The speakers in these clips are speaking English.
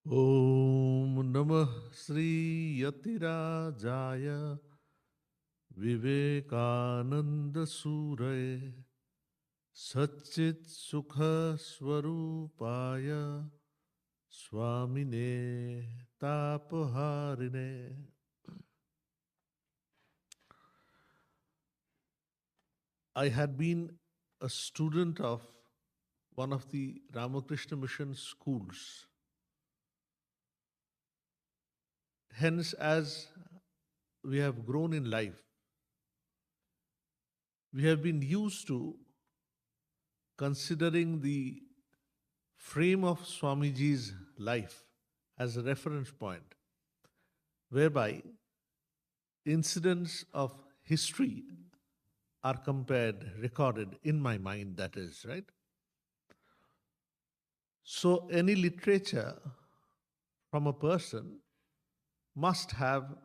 Om Namah Sri Yatirajaya Vivekananda Suraye Satchit Sukha Swarupaya Swamine Tapaharine. I had been a student of one of the Ramakrishna Mission schools. Hence, as we have grown in life, we have been used to considering the frame of Swamiji's life as a reference point, whereby incidents of history are compared, recorded in my mind, that is, right? So, any literature from a person must have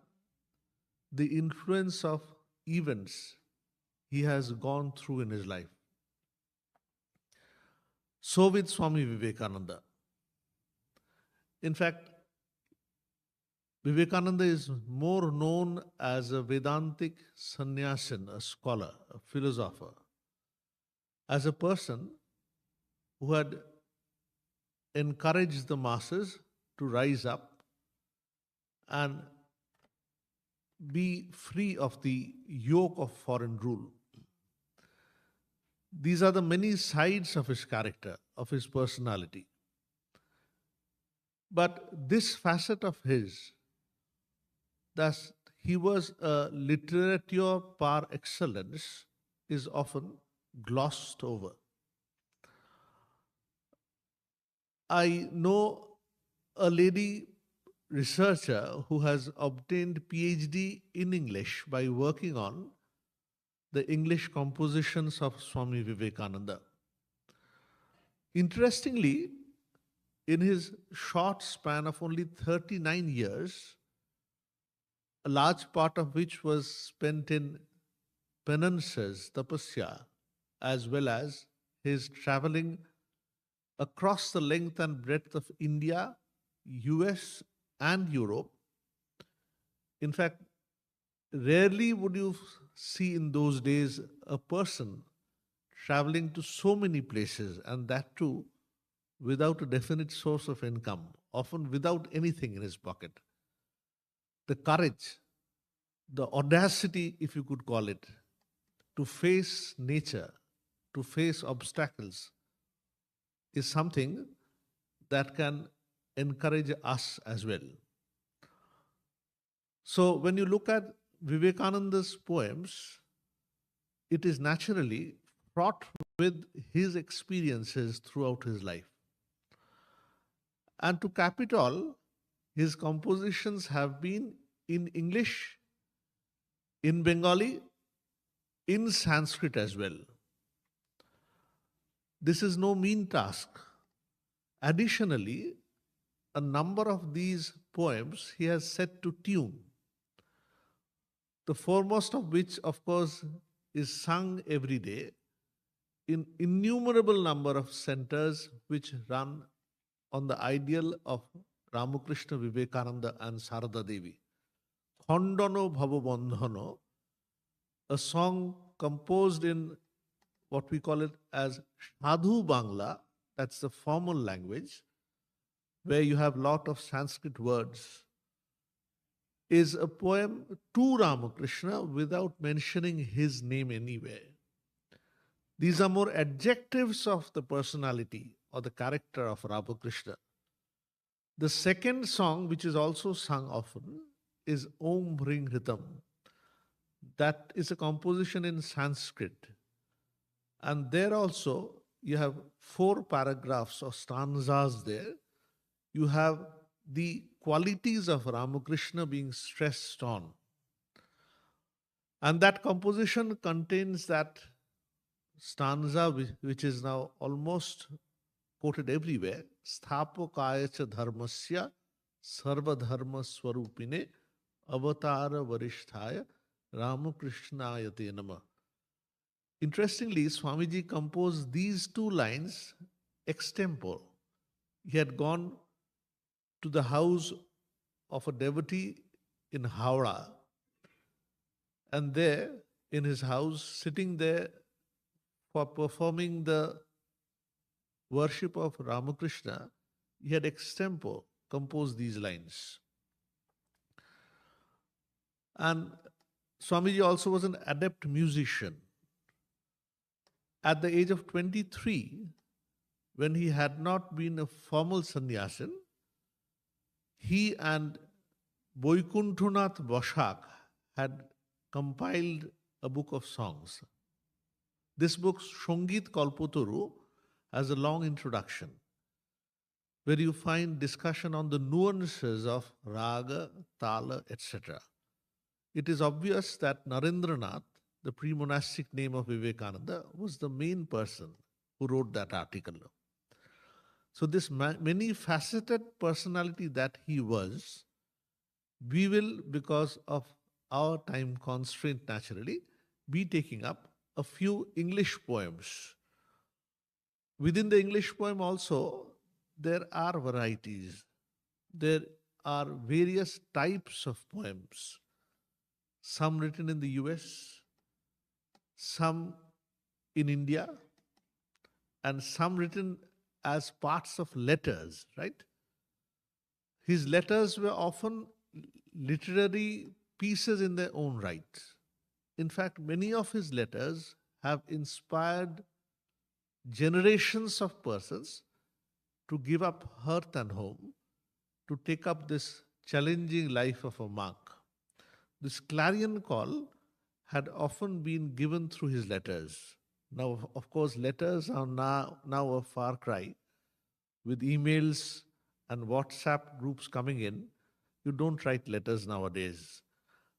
the influence of events he has gone through in his life. So, with Swami Vivekananda. In fact, Vivekananda is more known as a Vedantic sannyasin, a scholar, a philosopher, as a person who had encouraged the masses to rise up and be free of the yoke of foreign rule. These are the many sides of his character, of his personality. But this facet of his, that he was a literature par excellence, is often glossed over. I know a lady researcher who has obtained PhD in English by working on the English compositions of Swami Vivekananda. Interestingly, in his short span of only 39 years, a large part of which was spent in penances, tapasya, as well as his traveling across the length and breadth of India, US, and Europe. In fact, rarely would you see in those days a person traveling to so many places, and that too without a definite source of income, often without anything in his pocket. The courage, the audacity, if you could call it, to face nature, to face obstacles, is something that can encourage us as well. So, when you look at Vivekananda's poems, it is naturally fraught with his experiences throughout his life. And to cap it all, his compositions have been in English, in Bengali, in Sanskrit as well. This is no mean task. Additionally, a number of these poems he has set to tune, the foremost of which, of course, is sung every day in innumerable number of centers which run on the ideal of Ramakrishna, Vivekananda, and Sarada Devi. Khondano Bhavabandhano, a song composed in what we call it as Sadhu Bangla, that's the formal language, where you have lot of Sanskrit words, is a poem to Ramakrishna without mentioning his name anywhere. These are more adjectives of the personality or the character of Ramakrishna. The second song, which is also sung often, is Om Ring Hritam. That is a composition in Sanskrit. And there also, you have 4 paragraphs or stanzas there. You have the qualities of Ramakrishna being stressed on. And that composition contains that stanza which is now almost quoted everywhere. Sthapakaya cha dharmasya sarvadharma swarupine avatara varishtaya Ramakrishnayate nama. Interestingly, Swamiji composed these 2 lines extempore. He had gone to the house of a devotee in Howrah. And there, in his house, sitting there for performing the worship of Ramakrishna, he had extempo composed these lines. And Swamiji also was an adept musician. At the age of 23, when he had not been a formal sannyasin, he and Boykunthanath Boshak had compiled a book of songs. This book, Shongit Kalpotoru, has a long introduction where you find discussion on the nuances of raga, tala, etc. It is obvious that Narendranath, the pre-monastic name of Vivekananda, was the main person who wrote that article. So this many-faceted personality that he was, we will, because of our time constraint naturally, be taking up a few English poems. Within the English poem also, there are varieties. There are various types of poems. Some written in the US, some in India, and some written as parts of letters, right? His letters were often literary pieces in their own right. In fact, many of his letters have inspired generations of persons to give up hearth and home, to take up this challenging life of a monk. This clarion call had often been given through his letters. Now, of course, letters are now a far cry. With emails and WhatsApp groups coming in, you don't write letters nowadays.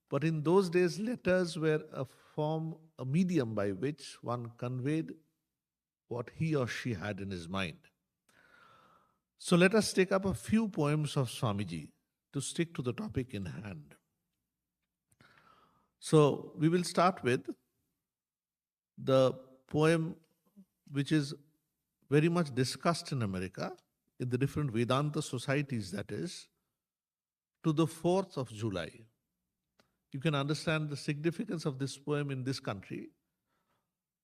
But in those days, letters were a form, a medium by which one conveyed what he or she had in his mind. So let us take up a few poems of Swamiji to stick to the topic in hand. So we will start with the poem which is very much discussed in America, in the different Vedanta societies, that is, to the 4th of July. You can understand the significance of this poem in this country.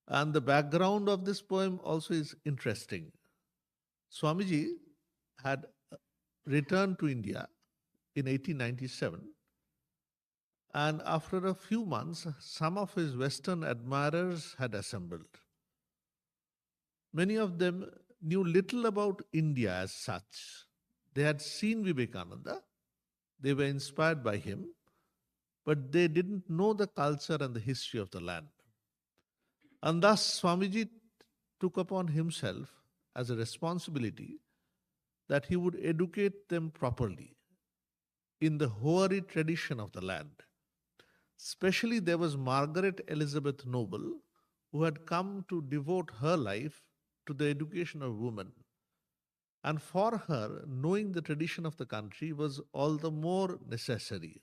And the background of this poem also is interesting. Swamiji had returned to India in 1897, and after a few months, some of his Western admirers had assembled. Many of them knew little about India as such. They had seen Vivekananda, they were inspired by him, but they didn't know the culture and the history of the land. And thus, Swamiji took upon himself as a responsibility that he would educate them properly in the hoary tradition of the land. Especially, there was Margaret Elizabeth Noble, who had come to devote her life to the education of women. And for her, knowing the tradition of the country was all the more necessary.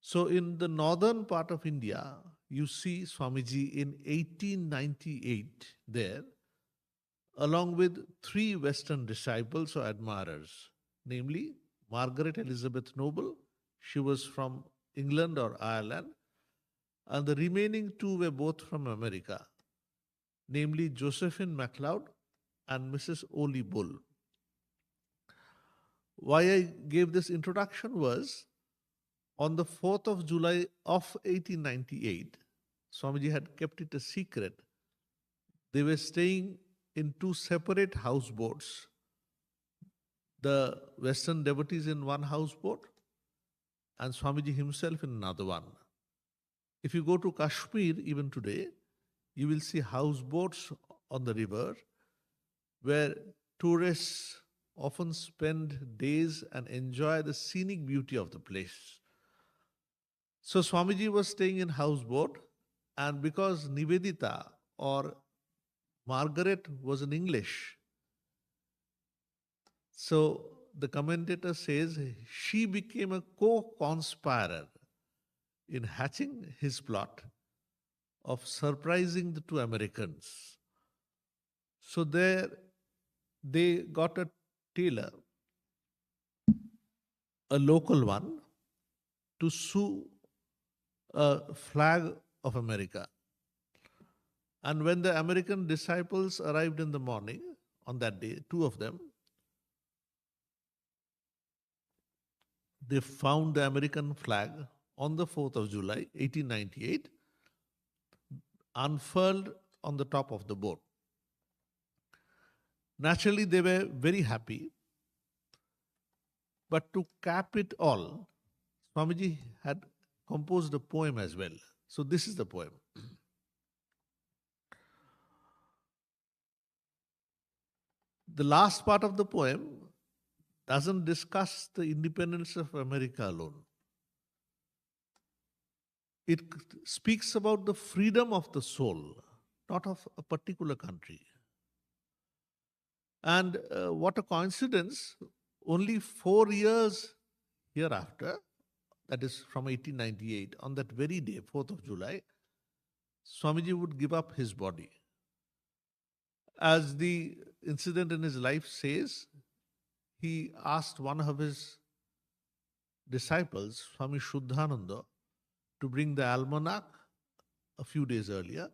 So, in the northern part of India, you see Swamiji in 1898 there, along with 3 Western disciples or admirers, namely Margaret Elizabeth Noble, she was from England or Ireland, and the remaining 2 were both from America, namely Josephine MacLeod and Mrs. Oli Bull. Why I gave this introduction was, on the 4th of July of 1898, Swamiji had kept it a secret. They were staying in 2 separate houseboats. The Western devotees in one houseboat and Swamiji himself in another one. If you go to Kashmir even today, you will see houseboats on the river where tourists often spend days and enjoy the scenic beauty of the place. So Swamiji was staying in houseboat, and because Nivedita or Margaret was in English, so the commentator says she became a co-conspirator in hatching his plot of surprising the 2 Americans. So there they got a tailor a local one, to sue a flag of America. And when the American disciples arrived in the morning on that day, two of them, they found the American flag on the 4th of July, 1898, unfurled on the top of the boat. Naturally, they were very happy. But to cap it all, Swamiji had composed a poem as well. So this is the poem. The last part of the poem doesn't discuss the independence of America alone. It speaks about the freedom of the soul, not of a particular country. And what a coincidence, only 4 years hereafter, that is from 1898, on that very day, 4th of July, Swamiji would give up his body. As the incident in his life says, he asked one of his disciples, Swami Shuddhananda, to bring the almanac a few days earlier,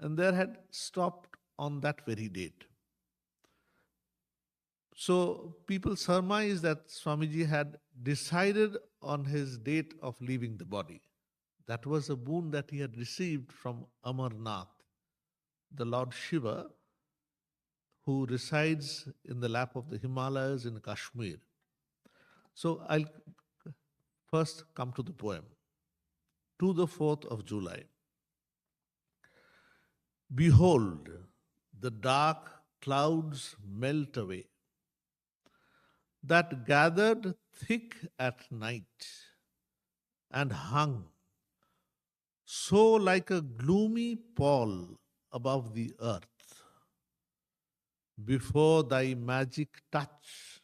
and there had stopped on that very date. So people surmise that Swamiji had decided on his date of leaving the body. That was a boon that he had received from Amarnath, the Lord Shiva, who resides in the lap of the Himalayas in Kashmir. So I'll first come to the poem. To the 4th of July. Behold, the dark clouds melt away, that gathered thick at night and hung so like a gloomy pall above the earth. Before thy magic touch,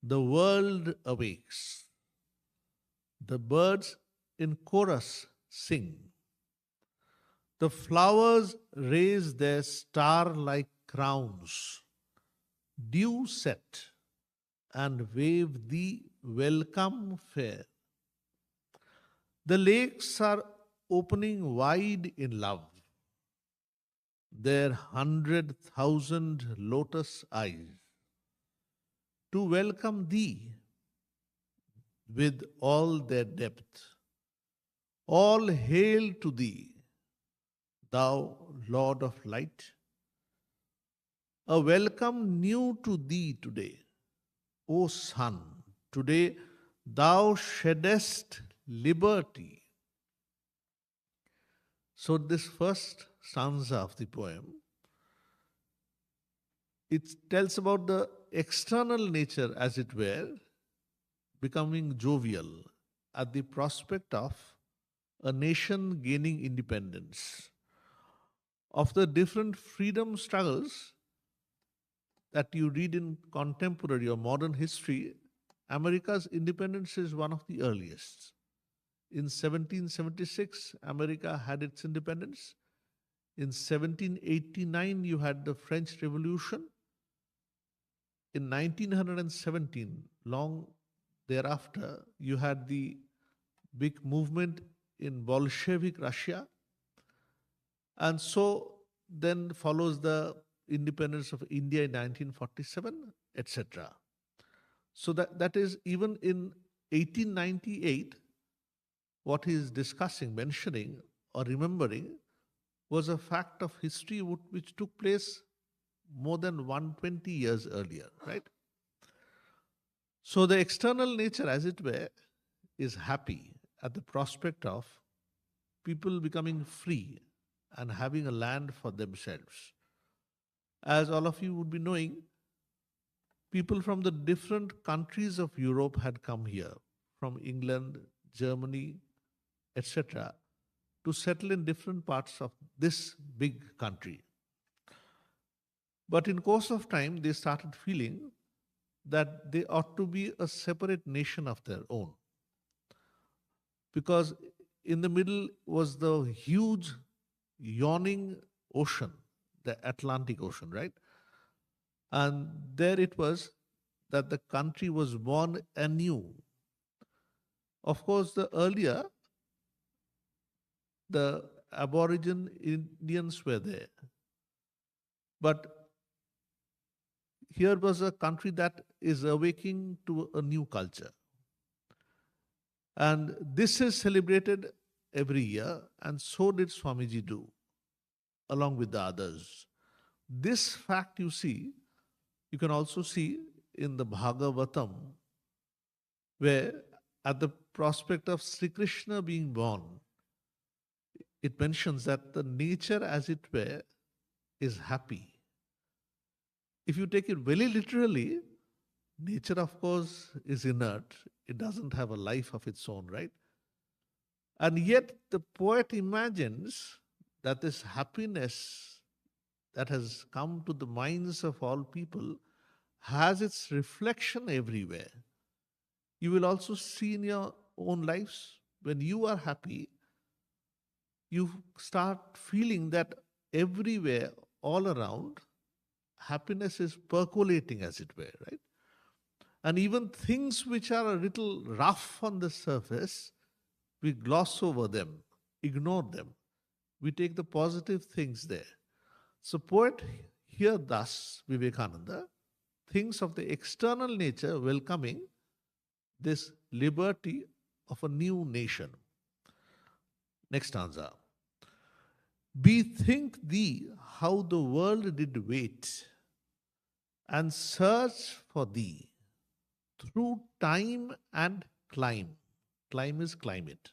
the world awakes. The birds in chorus sing. The flowers raise their star-like crowns, dew set, and wave thee welcome fair. The lakes are opening wide in love, their 100,000 lotus eyes, to welcome thee with all their depth. All hail to thee, thou Lord of light. A welcome new to thee today, O Sun. Today thou sheddest liberty. So this first stanza of the poem, it tells about the external nature, as it were, becoming jovial at the prospect of a nation gaining independence, of the different freedom struggles that you read in contemporary or modern history. America's independence is one of the earliest. In 1776, America had its independence. In 1789, you had the French Revolution. In 1917, long thereafter, you had the big movement in Bolshevik Russia. And so then follows the independence of India in 1947, etc. So that is even in 1898, what he is discussing, mentioning, or remembering was a fact of history which took place more than 120 years earlier, right? So the external nature, as it were, is happy at the prospect of people becoming free and having a land for themselves. As all of you would be knowing, people from the different countries of Europe had come here, from England, Germany, etc., to settle in different parts of this big country. But in course of time, they started feeling that they ought to be a separate nation of their own. Because in the middle was the huge yawning ocean, the Atlantic Ocean, right? And there it was, that the country was born anew. Of course, the earlier, the Aborigine Indians were there. But here was a country that is awaking to a new culture. And this is celebrated every year, and so did Swamiji do, along with the others. This fact you can also see in the Bhagavatam, where at the prospect of Sri Krishna being born, it mentions that the nature, as it were, is happy. If you take it very literally, nature, of course, is inert. It doesn't have a life of its own, right? And yet, the poet imagines that this happiness that has come to the minds of all people has its reflection everywhere. You will also see in your own lives, when you are happy, you start feeling that everywhere, all around, happiness is percolating, as it were, right? And even things which are a little rough on the surface, we gloss over them, ignore them. We take the positive things there. So poet here thus, Vivekananda, thinks of the external nature welcoming this liberty of a new nation. Next stanza. Bethink thee how the world did wait and search for thee through time and clime. Clime is climate.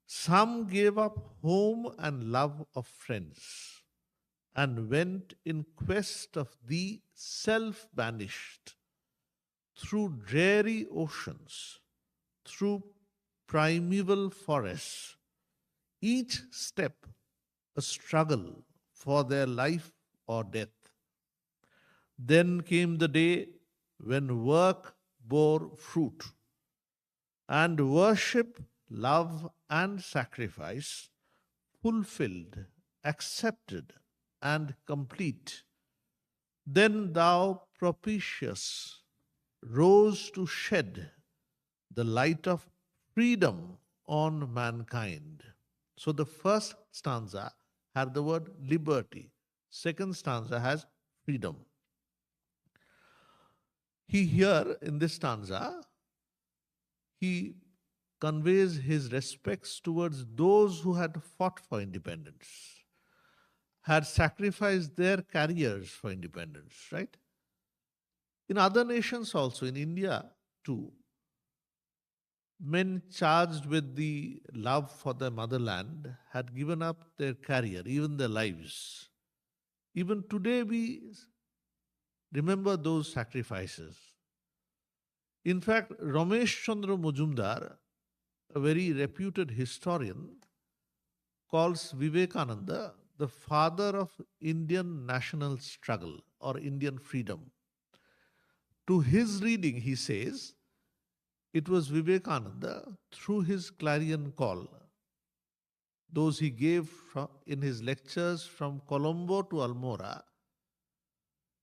Some gave up home and love of friends and went in quest of thee self banished through dreary oceans, through primeval forests, each step a struggle for their life or death. Then came the day when work bore fruit, and worship, love, and sacrifice, fulfilled, accepted, and complete. Then thou, propitious, rose to shed the light of freedom on mankind. So the first stanza had the word liberty. Second stanza has freedom. He here in this stanza, he conveys his respects towards those who had fought for independence, had sacrificed their careers for independence, right? In other nations also, in India too, men charged with the love for their motherland had given up their career, even their lives. Even today, we remember those sacrifices. In fact, Ramesh Chandra Majumdar, a very reputed historian, calls Vivekananda the father of Indian national struggle or Indian freedom. To his reading, he says, it was Vivekananda, through his clarion call, those he gave in his lectures from Colombo to Almora,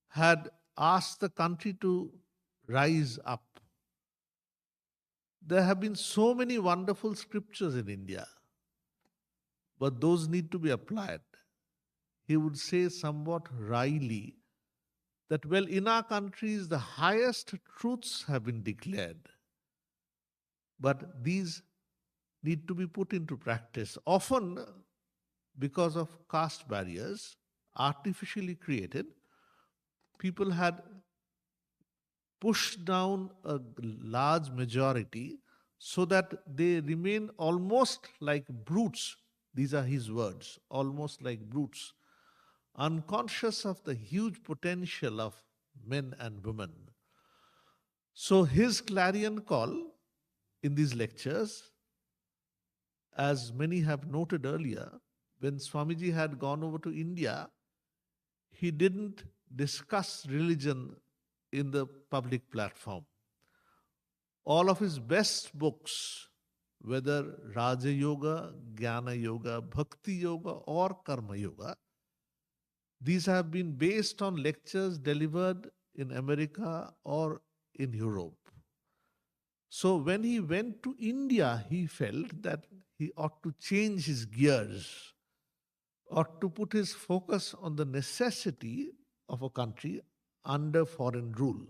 had asked the country to rise up. There have been so many wonderful scriptures in India, but those need to be applied. He would say somewhat wryly that, well, in our countries, the highest truths have been declared, but these need to be put into practice. Often, because of caste barriers artificially created, people had pushed down a large majority so that they remain almost like brutes. These are his words, almost like brutes, unconscious of the huge potential of men and women. So his clarion call in these lectures, as many have noted earlier, when Swamiji had gone over to India, he didn't discuss religion in the public platform. All of his best books, whether Raja Yoga, Jnana Yoga, Bhakti Yoga, or Karma Yoga, these have been based on lectures delivered in America or in Europe. So when he went to India, he felt that he ought to change his gears, ought to put his focus on the necessity of a country under foreign rule.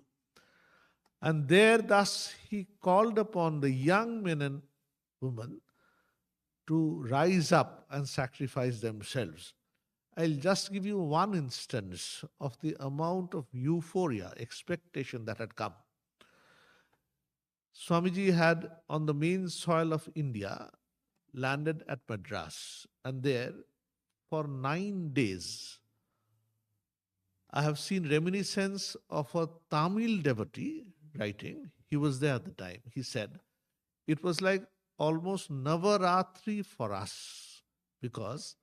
And there, thus, he called upon the young men and women to rise up and sacrifice themselves. I'll just give you one instance of the amount of euphoria, expectation that had come. Swamiji had, on the main soil of India, landed at Madras, and there, for 9 days, I have seen reminiscence of a Tamil devotee writing. He was there at the time. He said, it was like almost Navaratri for us because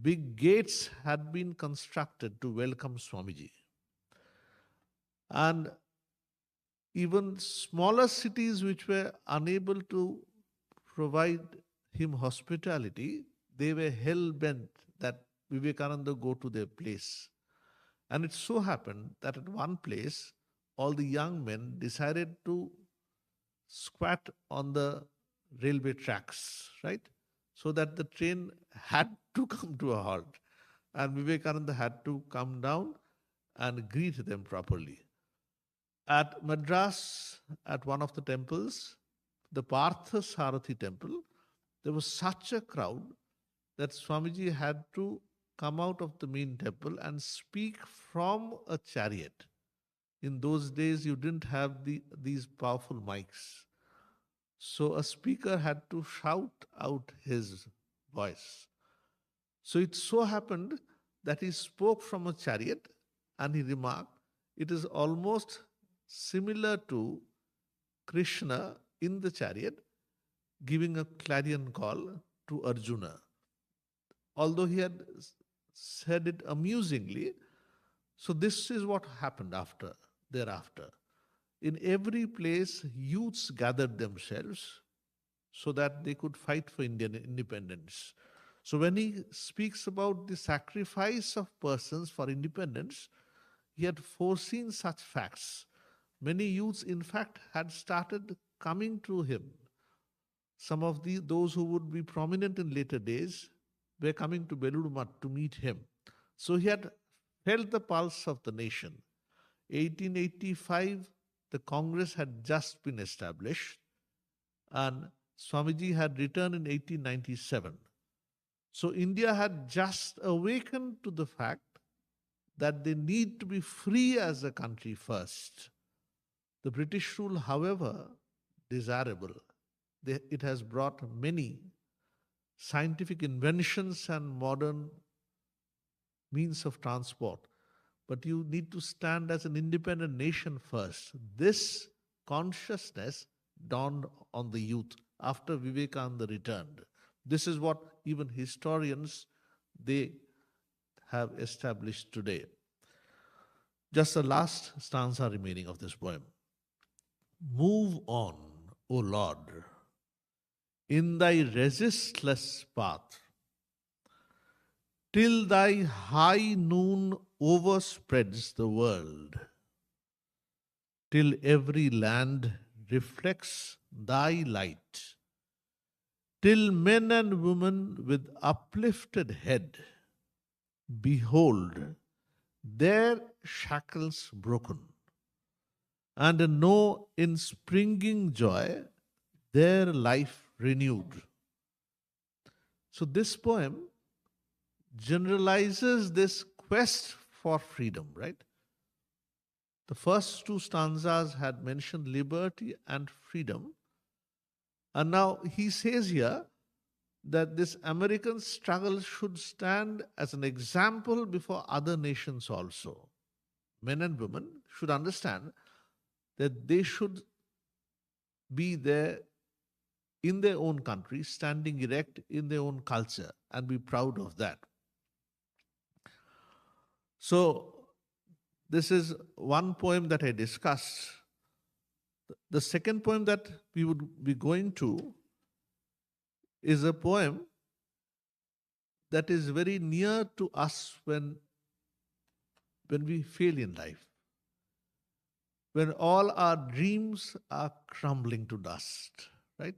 big gates had been constructed to welcome Swamiji. And even smaller cities which were unable to provide him hospitality, they were hell bent that Vivekananda go to their place. And it so happened that at one place, all the young men decided to squat on the railway tracks, right? So that the train had to come to a halt. And Vivekananda had to come down and greet them properly. At Madras, at one of the temples, the Partha Sarathi temple, there was such a crowd that Swamiji had to come out of the main temple and speak from a chariot. In those days, you didn't have these powerful mics. So a speaker had to shout out his voice. So it so happened that he spoke from a chariot and he remarked, it is almost similar to Krishna in the chariot giving a clarion call to Arjuna. Although he had said it amusingly, so this is what happened thereafter. In every place, youths gathered themselves so that they could fight for Indian independence. So when he speaks about the sacrifice of persons for independence, he had foreseen such facts. Many youths, in fact, had started coming to him. Some of those who would be prominent in later days were coming to Beluru Math to meet him. So he had felt the pulse of the nation. 1885, the Congress had just been established, and Swamiji had returned in 1897. So India had just awakened to the fact that they need to be free as a country first. The British rule, however desirable, it has brought many scientific inventions and modern means of transport. But you need to stand as an independent nation first. This consciousness dawned on the youth after Vivekananda returned. This is what even historians, they have established today. Just the last stanza remaining of this poem. Move on, O Lord, in thy resistless path, till thy high noon overspreads the world, till every land reflects thy light, till men and women with uplifted head behold their shackles broken, and know in springing joy their life renewed. So this poem generalizes this quest for freedom, right? The first two stanzas had mentioned liberty and freedom. And now he says here that this American struggle should stand as an example before other nations also. Men and women should understand that they should be there in their own country, standing erect in their own culture, and be proud of that. So, this is one poem that I discussed. The second poem that we would be going to is a poem that is very near to us when we fail in life. when all our dreams are crumbling to dust, right?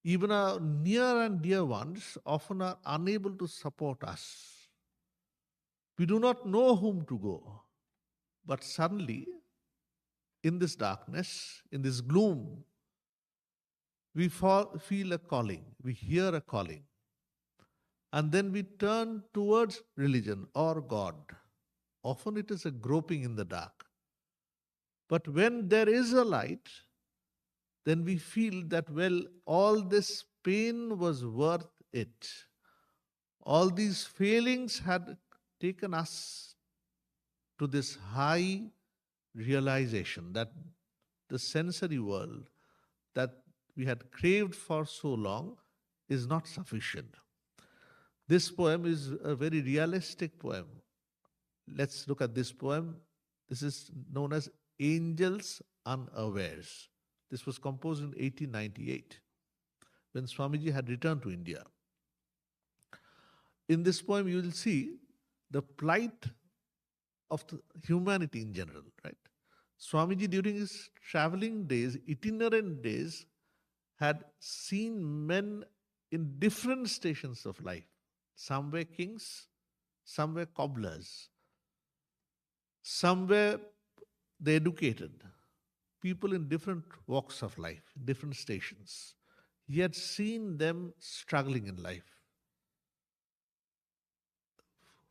Even our near and dear ones often are unable to support us. We do not know whom to go. But suddenly, in this darkness, in this gloom, we feel a calling, we hear a calling, and then we turn towards religion or God. Often it is a groping in the dark. But when there is a light, then we feel that, well, all this pain was worth it. All these failings had taken us to this high realization that the sensory world that we had craved for so long is not sufficient. This poem is a very realistic poem. Let's look at this poem. This is known as Angels Unawares. This was composed in 1898 when Swamiji had returned to India. In this poem, you will see the plight of the humanity in general, right? Swamiji, during his traveling days, itinerant days, had seen men in different stations of life. Some were kings, some were cobblers, some were the educated, people in different walks of life, different stations. He had seen them struggling in life.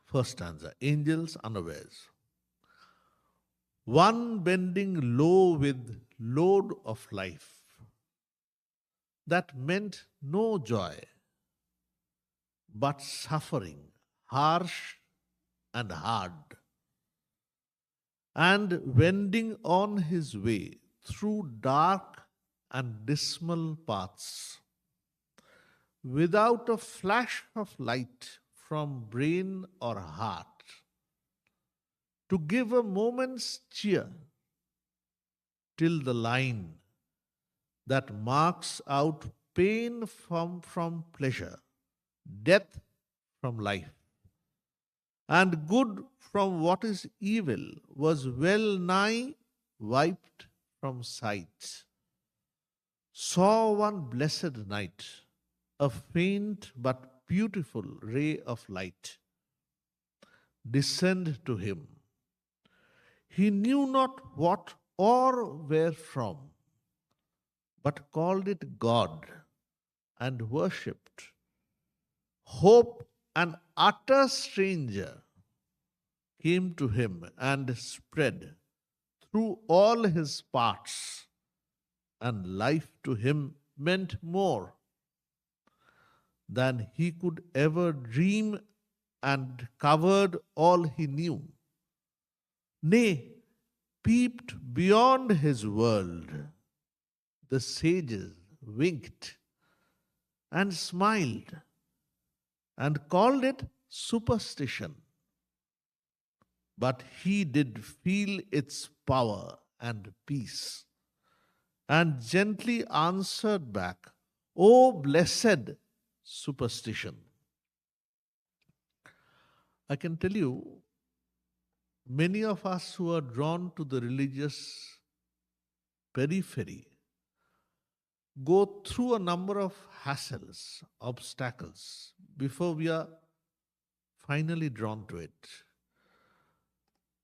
First stanza, Angels Unawares. One bending low with load of life that meant no joy, but suffering, harsh and hard, and wending on his way through dark and dismal paths, without a flash of light from brain or heart, to give a moment's cheer till the line that marks out pain from pleasure, death from life, and good from what is evil was well nigh wiped from sight. Saw one blessed night a faint but beautiful ray of light descend to him. He knew not what or where from, but called it God and worshipped. Hope, an utter stranger, came to him and spread through all his parts, and life to him meant more than he could ever dream, and covered all he knew. Nay, peeped beyond his world. The sages winked and smiled and called it superstition. But he did feel its power and peace, and gently answered back, O blessed superstition. I can tell you, many of us who are drawn to the religious periphery go through a number of hassles, obstacles, before we are finally drawn to it.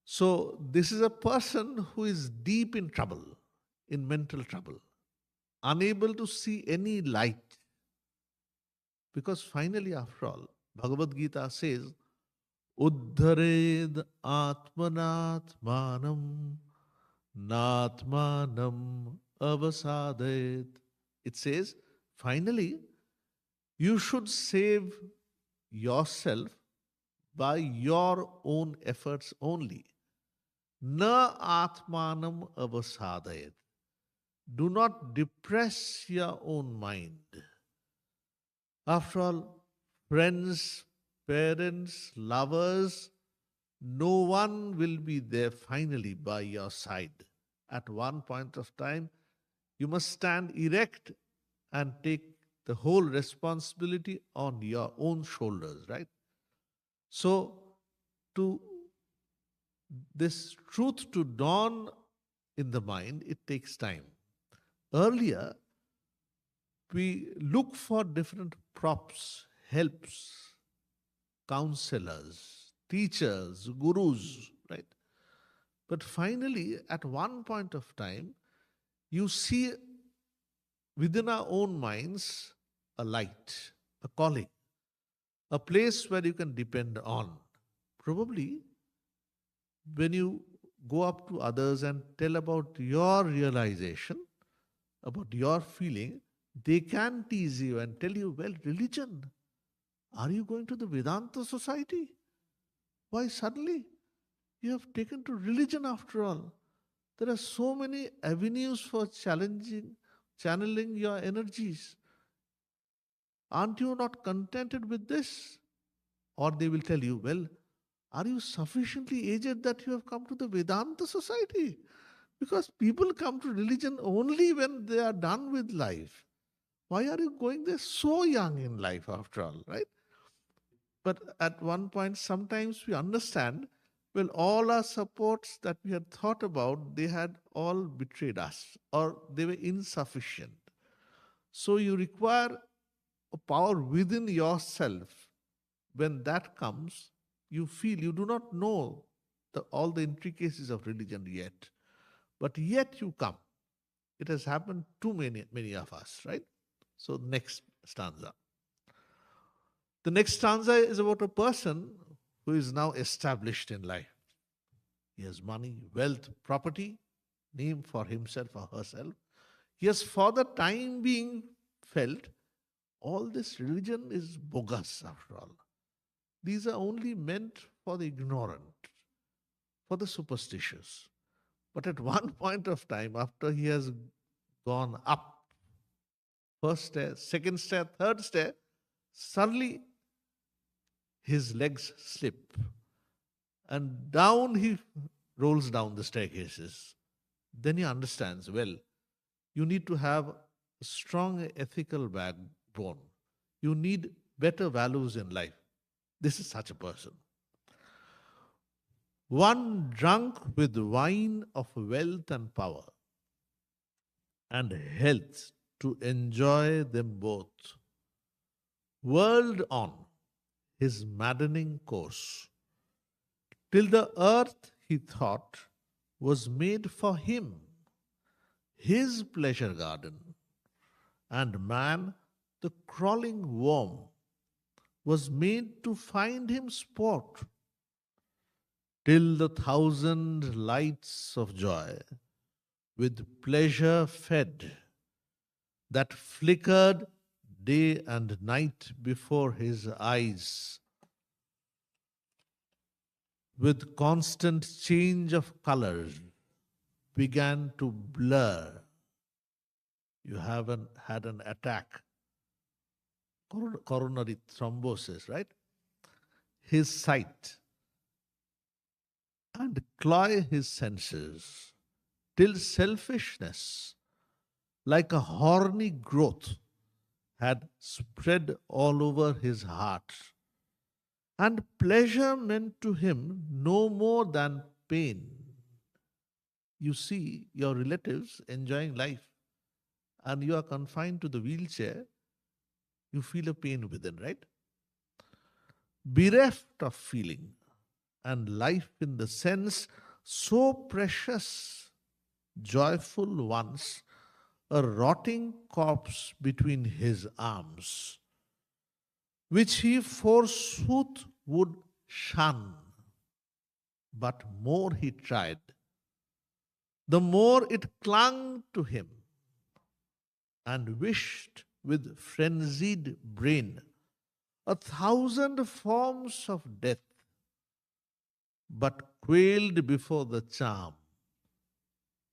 So, this is a person who is deep in trouble, in mental trouble, unable to see any light. Because finally, after all, Bhagavad Gita says, Uddhared Atmanatmanam Natmanam Avasadayet. It says, finally, you should save yourself by your own efforts only. Na Atmanam Avasadayet. Do not depress your own mind. After all, friends, parents, lovers, no one will be there finally by your side. At one point of time, you must stand erect and take the whole responsibility on your own shoulders, right? So, to this truth to dawn in the mind, it takes time. Earlier, we look for different props, helps, counselors, teachers, gurus, right? But finally, at one point of time, you see within our own minds a light, a calling, a place where you can depend on. Probably when you go up to others and tell about your realization, about your feeling, they can tease you and tell you, well, religion. Are you going to the Vedanta society? Why suddenly you have taken to religion after all? There are so many avenues for channeling your energies. Aren't you not contented with this? Or they will tell you, well, are you sufficiently aged that you have come to the Vedanta society? Because people come to religion only when they are done with life. Why are you going there so young in life after all, right? But at one point, sometimes we understand, well, all our supports that we had thought about, they had all betrayed us or they were insufficient. So you require a power within yourself. When that comes, you feel you do not know all the intricacies of religion yet, but yet you come. It has happened to many of us, right? So, next stanza. The next stanza is about a person who is now established in life. He has money, wealth, property, name for himself or herself. He has, for the time being, felt all this religion is bogus after all. These are only meant for the ignorant, for the superstitious. But at one point of time, after he has gone up, first stair, second stair, third stair, suddenly his legs slip and down he rolls down the staircases. Then he understands, well, you need to have a strong ethical backbone. You need better values in life. This is such a person. One drunk with wine of wealth and power and health to enjoy them both, whirled on his maddening course, till the earth, he thought, was made for him, his pleasure garden, and man, the crawling worm, was made to find him sport, till the thousand lights of joy, with pleasure fed, that flickered day and night before his eyes, with constant change of colors, began to blur. You haven't had an attack, coronary thrombosis, right? His sight, and cloy his senses, till selfishness, like a horny growth, had spread all over his heart. And pleasure meant to him no more than pain. You see your relatives enjoying life, and you are confined to the wheelchair, you feel a pain within, right? Bereft of feeling and life in the sense so precious, joyful once, a rotting corpse between his arms, which he forsooth would shun. But more he tried, the more it clung to him, and wished with frenzied brain 1,000 forms of death, but quailed before the charm.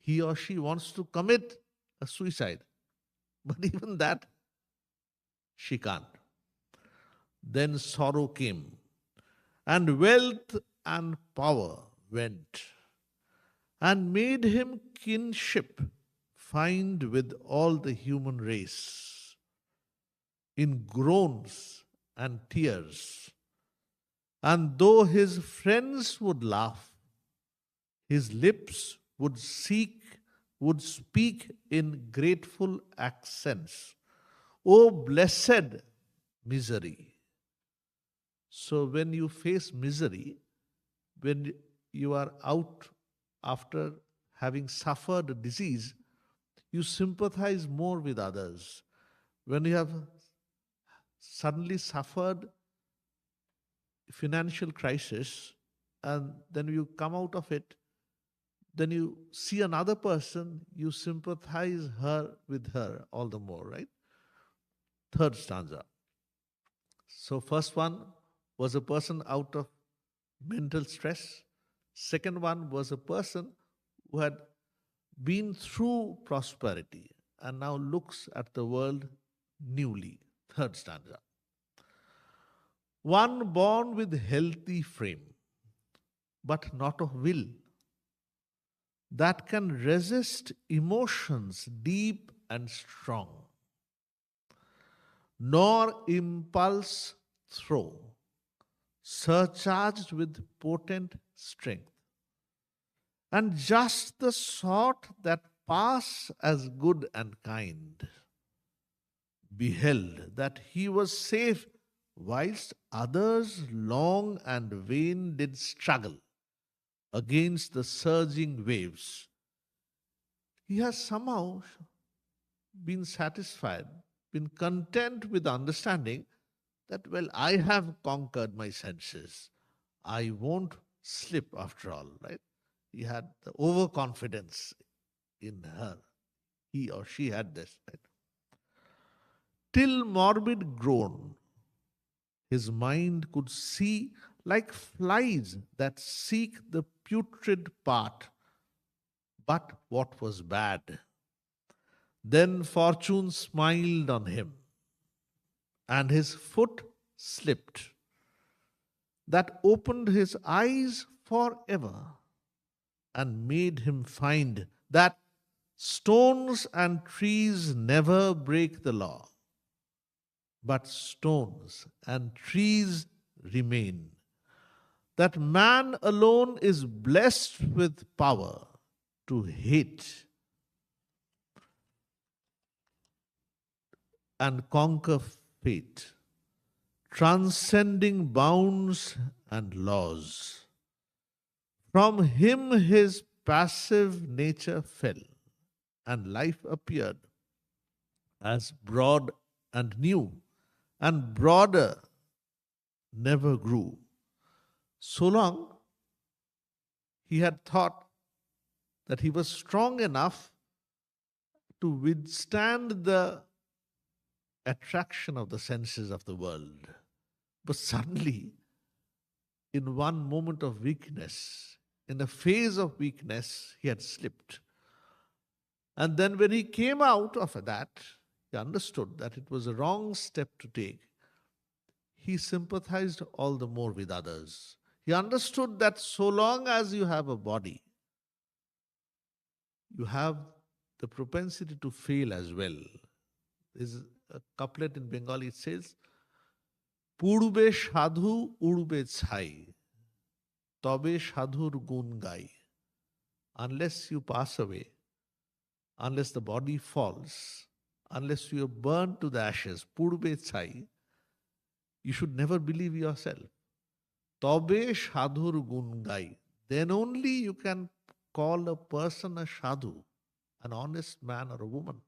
He or she wants to commit a suicide, but even that she can't. Then sorrow came, and wealth and power went, and made him kinship find with all the human race in groans and tears. And though his friends would laugh, his lips would would speak in grateful accents, "Oh, blessed misery." So when you face misery, when you are out after having suffered a disease, you sympathize more with others. When you have suddenly suffered financial crisis and then you come out of it, then you see another person, you sympathize her with her all the more, right? Third stanza. So first one was a person out of mental stress. Second one was a person who had been through prosperity and now looks at the world newly. Third stanza. One born with healthy frame, but not of will, that can resist emotions deep and strong, nor impulse throw, surcharged with potent strength, and just the sort that pass as good and kind, beheld that he was safe whilst others long and vain did struggle against the surging waves. He has somehow been satisfied, been content with the understanding that, well, I have conquered my senses. I won't slip after all, right? He had the overconfidence in her. He or she had this, right? Till morbid grown, his mind could see like flies that seek the putrid part, but what was bad. Then fortune smiled on him, and his foot slipped, that opened his eyes forever and made him find that stones and trees never break the law, but stones and trees remain. That man alone is blessed with power to hate and conquer fate, transcending bounds and laws. From him his passive nature fell, and life appeared as broad and new, and broader never grew. So long he had thought that he was strong enough to withstand the attraction of the senses of the world. But suddenly, in one moment of weakness, in a phase of weakness, he had slipped. And then when he came out of that, he understood that it was a wrong step to take. He sympathized all the more with others. He understood that so long as you have a body, you have the propensity to fail as well. There's a couplet in Bengali, it says, Purbe sadhu urbe chai, tobe sadhur gun gai. Unless you pass away, unless the body falls, unless you are burned to the ashes, purbe chai, you should never believe yourself. Tobe sadhur gun gai. Then only you can call a person a sadhu, an honest man or a woman.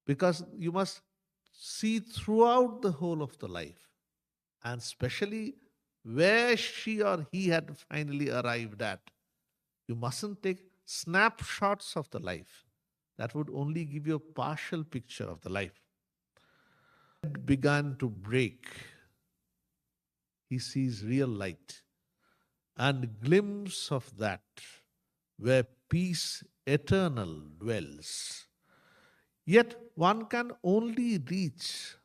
Because you must see throughout the whole of the life, and especially where she or he had finally arrived at. You mustn't take snapshots of the life. That would only give you a partial picture of the life. It began to break. He sees real light and glimpse of that where peace eternal dwells. Yet one can only reach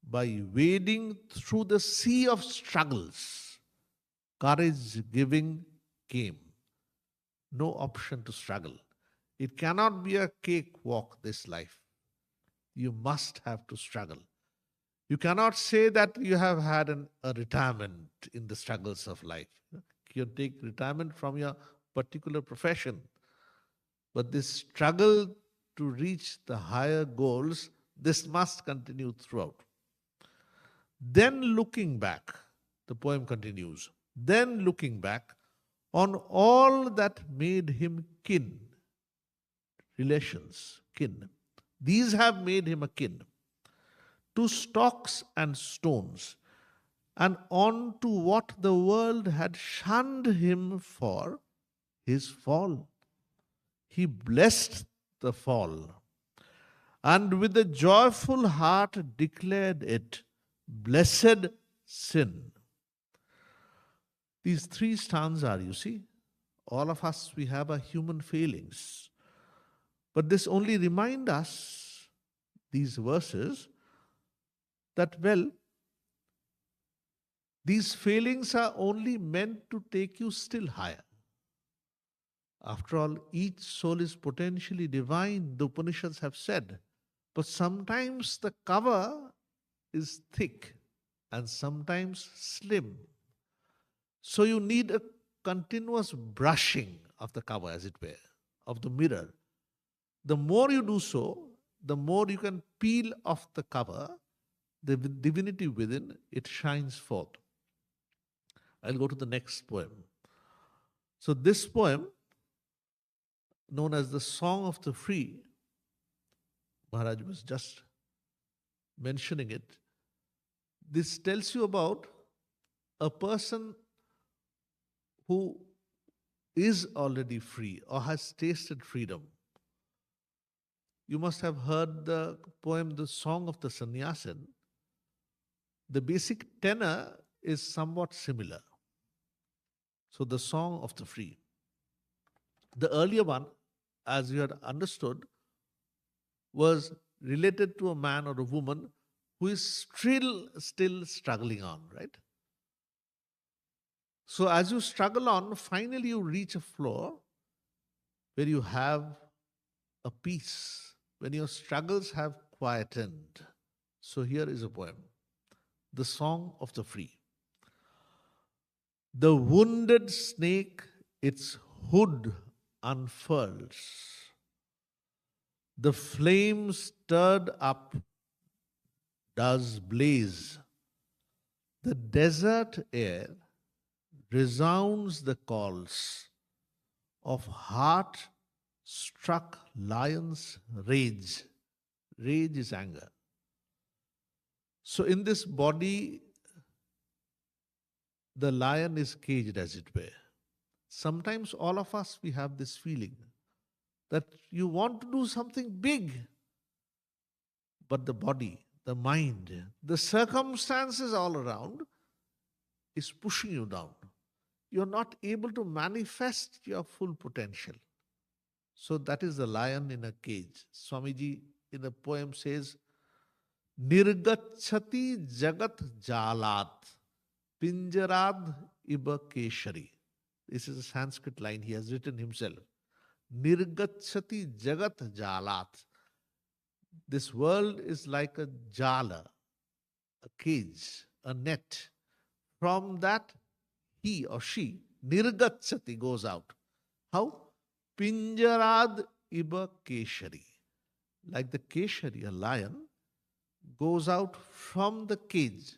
by wading through the sea of struggles. Courage giving came. No option to struggle. It cannot be a cakewalk, this life. You must have to struggle. You cannot say that you have had a retirement in the struggles of life. You take retirement from your particular profession. But this struggle to reach the higher goals, this must continue throughout. Then looking back, the poem continues, then looking back on all that made him kin, relations, kin. These have made him a kin to stocks and stones, and on to what the world had shunned him for his fall. He blessed the fall, and with a joyful heart declared it, blessed sin. These three stanzas, you see, all of us, we have our human failings. But this only remind us, these verses, that, well, these failings are only meant to take you still higher. After all, each soul is potentially divine, the Upanishads have said. But sometimes the cover is thick and sometimes slim. So you need a continuous brushing of the cover, as it were, of the mirror. The more you do so, the more you can peel off the cover, the divinity within, it shines forth. I'll go to the next poem. So this poem, known as the Song of the Free, Maharaj was just mentioning it. This tells you about a person who is already free or has tasted freedom. You must have heard the poem, The Song of the Sannyasin. The basic tenor is somewhat similar. So, the Song of the Free. The earlier one, as you had understood, was related to a man or a woman who is still struggling on, right? So as you struggle on, finally you reach a floor where you have a peace, when your struggles have quietened. So here is a poem, The Song of the Free. The wounded snake its hood unfurls. The flame stirred up does blaze. The desert air resounds the calls of heart-struck lions' rage. Rage is anger. So in this body, the lion is caged, as it were. Sometimes all of us, we have this feeling that you want to do something big, but the body, the mind, the circumstances all around is pushing you down. You're not able to manifest your full potential. So that is the lion in a cage. Swamiji in a poem says, Nirgachati jagat jalat pinjarad iba keshari. This is a Sanskrit line he has written himself. Nirgachati jagat jalat. This world is like a jala, a cage, a net. From that, he or she, nirgachati, goes out. How? Pinjarad iba keshari. Like the keshari, a lion, goes out from the cage,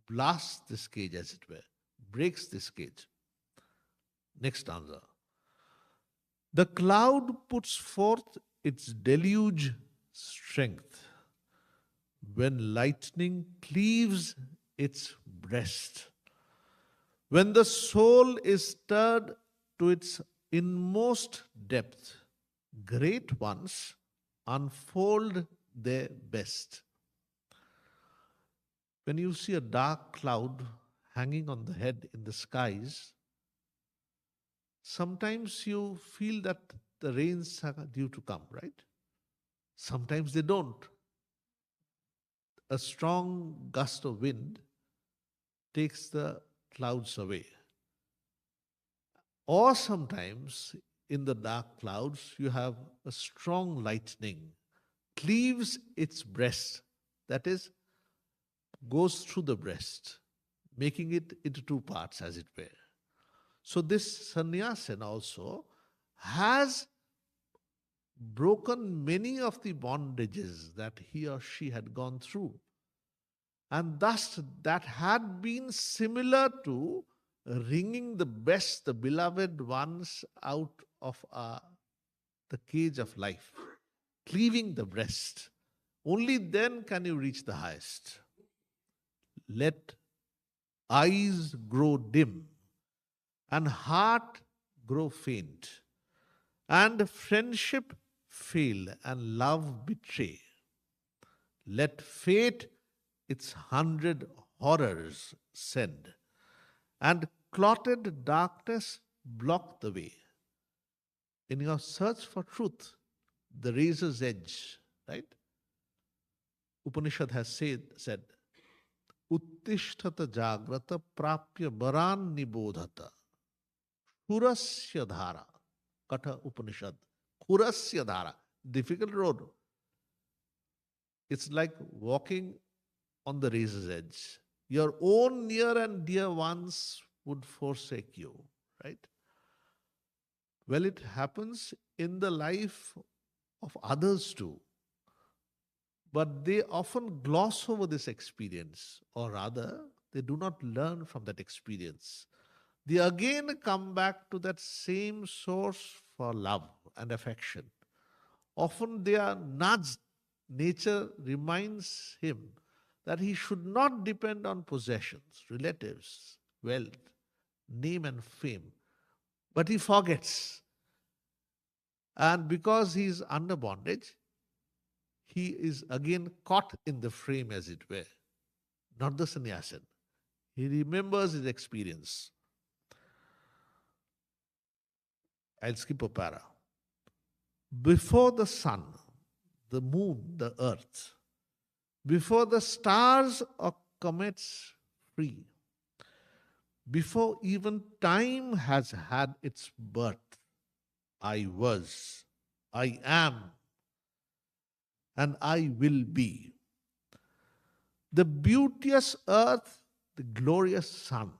blasts this cage, as it were, breaks this cage. Next stanza. The cloud puts forth its deluge strength when lightning cleaves its breast. When the soul is stirred to its inmost depth, great ones unfold their best. When you see a dark cloud hanging on the head in the skies, sometimes you feel that the rains are due to come, right? Sometimes they don't. A strong gust of wind takes the clouds away. Or sometimes in the dark clouds, you have a strong lightning, cleaves its breast, that is, goes through the breast, making it into two parts, as it were. So this sannyasin also has broken many of the bondages that he or she had gone through. And thus, that had been similar to wringing the best, the beloved ones out of the cage of life, cleaving the breast. Only then can you reach the highest. Let eyes grow dim and heart grow faint, and friendship fail and love betray. Let fate its 100 horrors send, and clotted darkness block the way. In your search for truth, the razor's edge, right? Upanishad has said Uttishtata Jagrata Prapya Baran Nibodhata Kurasya Dhara. Katha Upanishad. Kurasya Dhara. Difficult road. It's like walking on the razor's edge. Your own near and dear ones would forsake you, right? Well, it happens in the life of others too. But they often gloss over this experience, or rather, they do not learn from that experience. They again come back to that same source for love and affection. Often they are nudged. Nature reminds him that he should not depend on possessions, relatives, wealth, name, and fame. But he forgets. And because he is under bondage, he is again caught in the frame, as it were, not the sannyasin. He remembers his experience. I'll skip a para. Before the sun, the moon, the earth, before the stars or comets free, before even time has had its birth, I was, I am, and I will be. The beauteous earth, the glorious sun,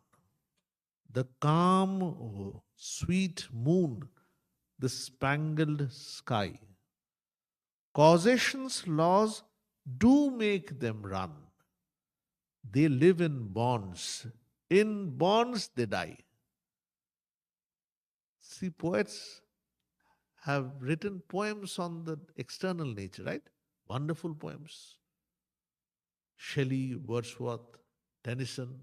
the calm, sweet moon, the spangled sky. Causation's laws do make them run. They live in bonds. In bonds they die. See, poets have written poems on the external nature, right? Wonderful poems. Shelley, Wordsworth, Tennyson,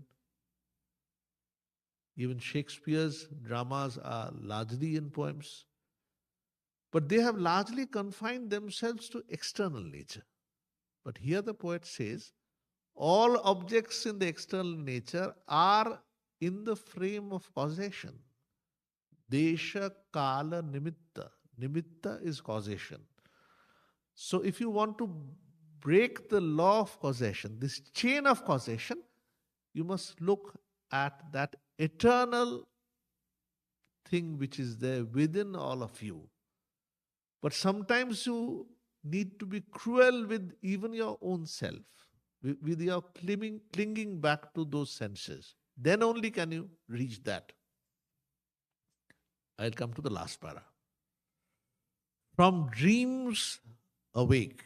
even Shakespeare's dramas are largely in poems. But they have largely confined themselves to external nature. But here the poet says, all objects in the external nature are in the frame of causation. Desha, Kala, Nimitta. Nimitta is causation. So if you want to break the law of causation, this chain of causation, you must look at that eternal thing which is there within all of you. But sometimes you need to be cruel with even your own self, with your clinging back to those senses. Then only can you reach that. I'll come to the last para. From dreams awake,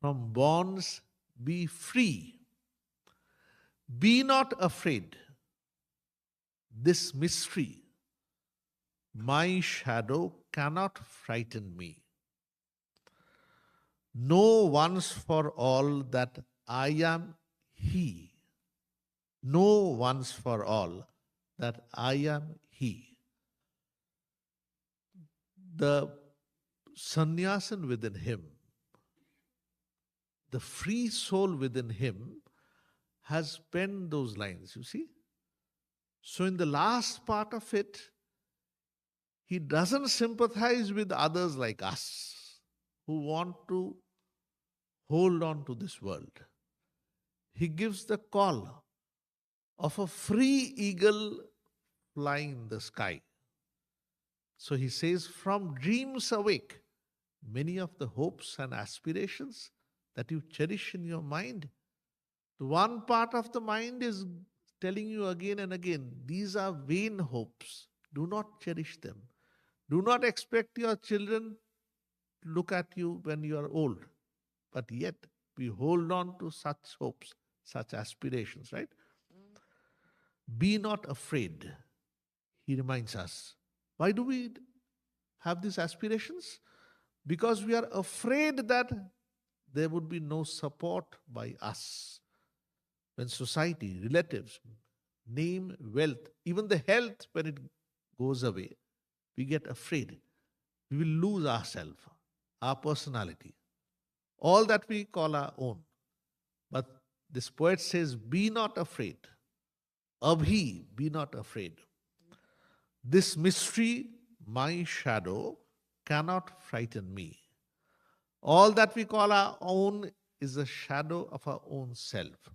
from bonds be free. Be not afraid. This mystery, my shadow cannot frighten me. Know once for all that I am He. Know once for all that I am He. The sannyasin within him, the free soul within him, has penned those lines, you see. So in the last part of it, he doesn't sympathize with others like us who want to hold on to this world. He gives the call of a free eagle flying in the sky. So he says, from dreams awake, many of the hopes and aspirations that you cherish in your mind, the one part of the mind is telling you again and again, these are vain hopes. Do not cherish them. Do not expect your children to look at you when you are old. But yet, we hold on to such hopes, such aspirations, right? Be not afraid, he reminds us. Why do we have these aspirations? Because we are afraid that there would be no support by us. When society, relatives, name, wealth, even the health, when it goes away, we get afraid. We will lose ourselves, our personality, all that we call our own. But this poet says, be not afraid. Abhi, be not afraid. This mystery, my shadow, cannot frighten me. All that we call our own is a shadow of our own self.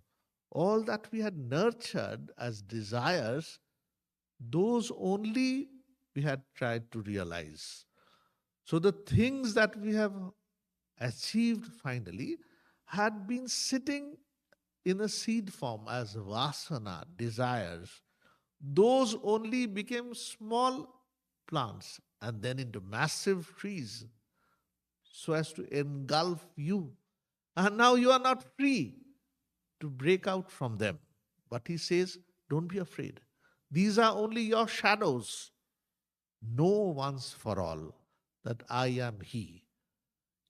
All that we had nurtured as desires, those only we had tried to realize. So the things that we have achieved finally had been sitting in a seed form as vasana, desires. Those only became small plants and then into massive trees so as to engulf you. And now you are not free to break out from them. But he says, don't be afraid. These are only your shadows. Know once for all that I am He.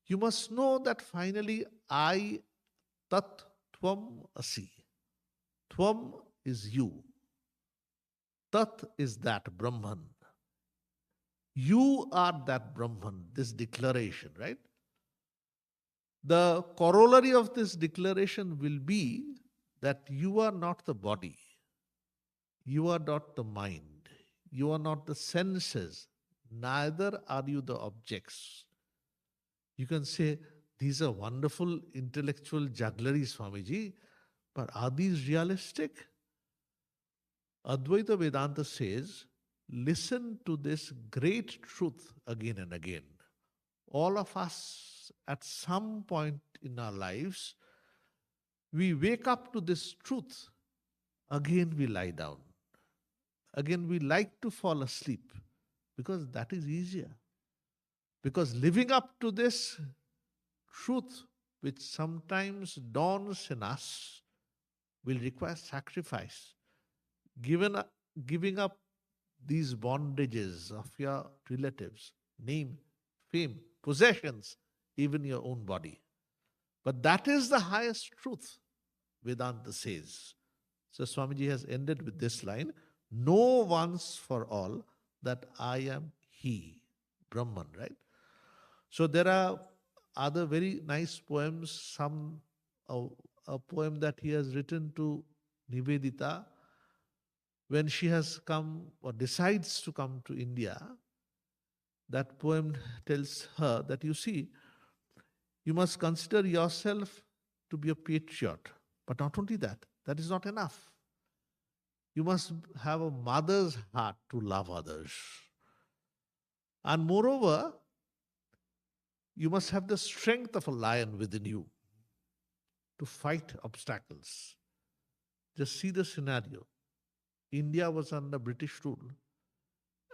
You must know that finally I tat tvam asi. Tvam is you. Tat is that Brahman. You are that Brahman, this declaration, right? The corollary of this declaration will be that you are not the body, you are not the mind, you are not the senses, neither are you the objects. You can say, these are wonderful intellectual juggleries, Swamiji, but are these realistic? Advaita Vedanta says, listen to this great truth again and again. All of us, at some point in our lives, we wake up to this truth. Again, we lie down. Again, we like to fall asleep because that is easier. Because living up to this truth, which sometimes dawns in us, will require sacrifice. Giving up these bondages of your relatives, name, fame, possessions, even your own body. But that is the highest truth, Vedanta says. So Swamiji has ended with this line, know once for all that I am He, Brahman, right? So there are other very nice poems, a poem that he has written to Nivedita when she has come or decides to come to India. That poem tells her that, you see, you must consider yourself to be a patriot. But not only that, that is not enough. You must have a mother's heart to love others. And moreover, you must have the strength of a lion within you to fight obstacles. Just see the scenario. India was under British rule,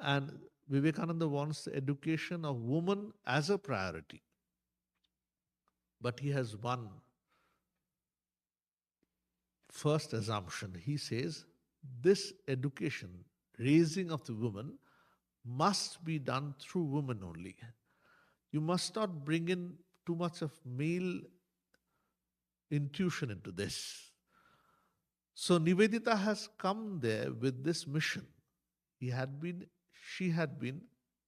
and Vivekananda wants the education of women as a priority. But he has one first assumption. He says, this education, raising of the women, must be done through women only. You must not bring in too much of male intuition into this. So Nivedita has come there with this mission. She had been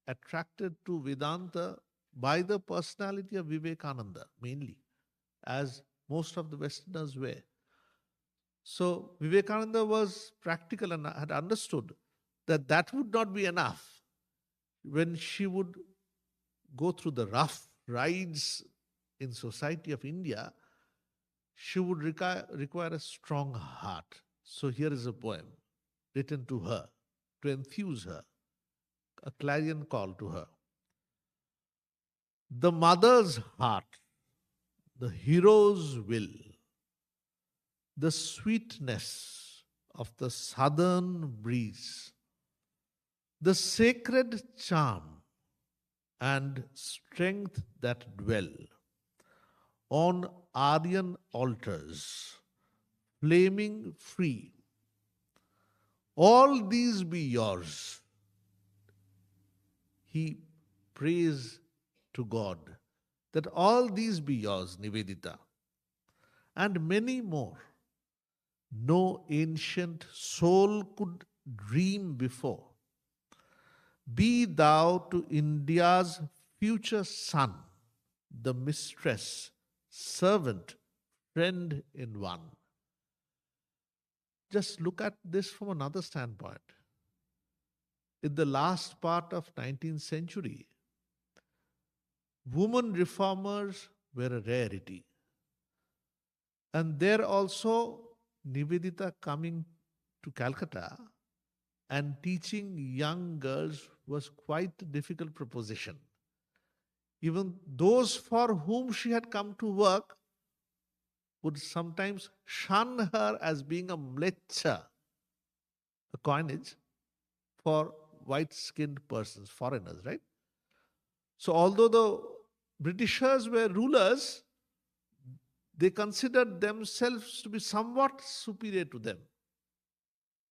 attracted to Vedanta by the personality of Vivekananda, mainly, as most of the Westerners were. So Vivekananda was practical and had understood that that would not be enough. When she would go through the rough rides in society of India, she would require a strong heart. So here is a poem written to her to enthuse her, a clarion call to her. The mother's heart, the hero's will, the sweetness of the southern breeze, the sacred charm and strength that dwell on Aryan altars, flaming free. All these be yours. He prays to God that all these be yours, Nivedita, and many more. No ancient soul could dream before. Be thou to India's future son, the mistress, servant, friend in one. Just look at this from another standpoint. In the last part of 19th century, women reformers were a rarity. And there also Nivedita coming to Calcutta and teaching young girls was quite a difficult proposition. Even those for whom she had come to work would sometimes shun her as being a mlecha, a coinage for white skinned persons, foreigners, right? So, although the Britishers were rulers, they considered themselves to be somewhat superior to them.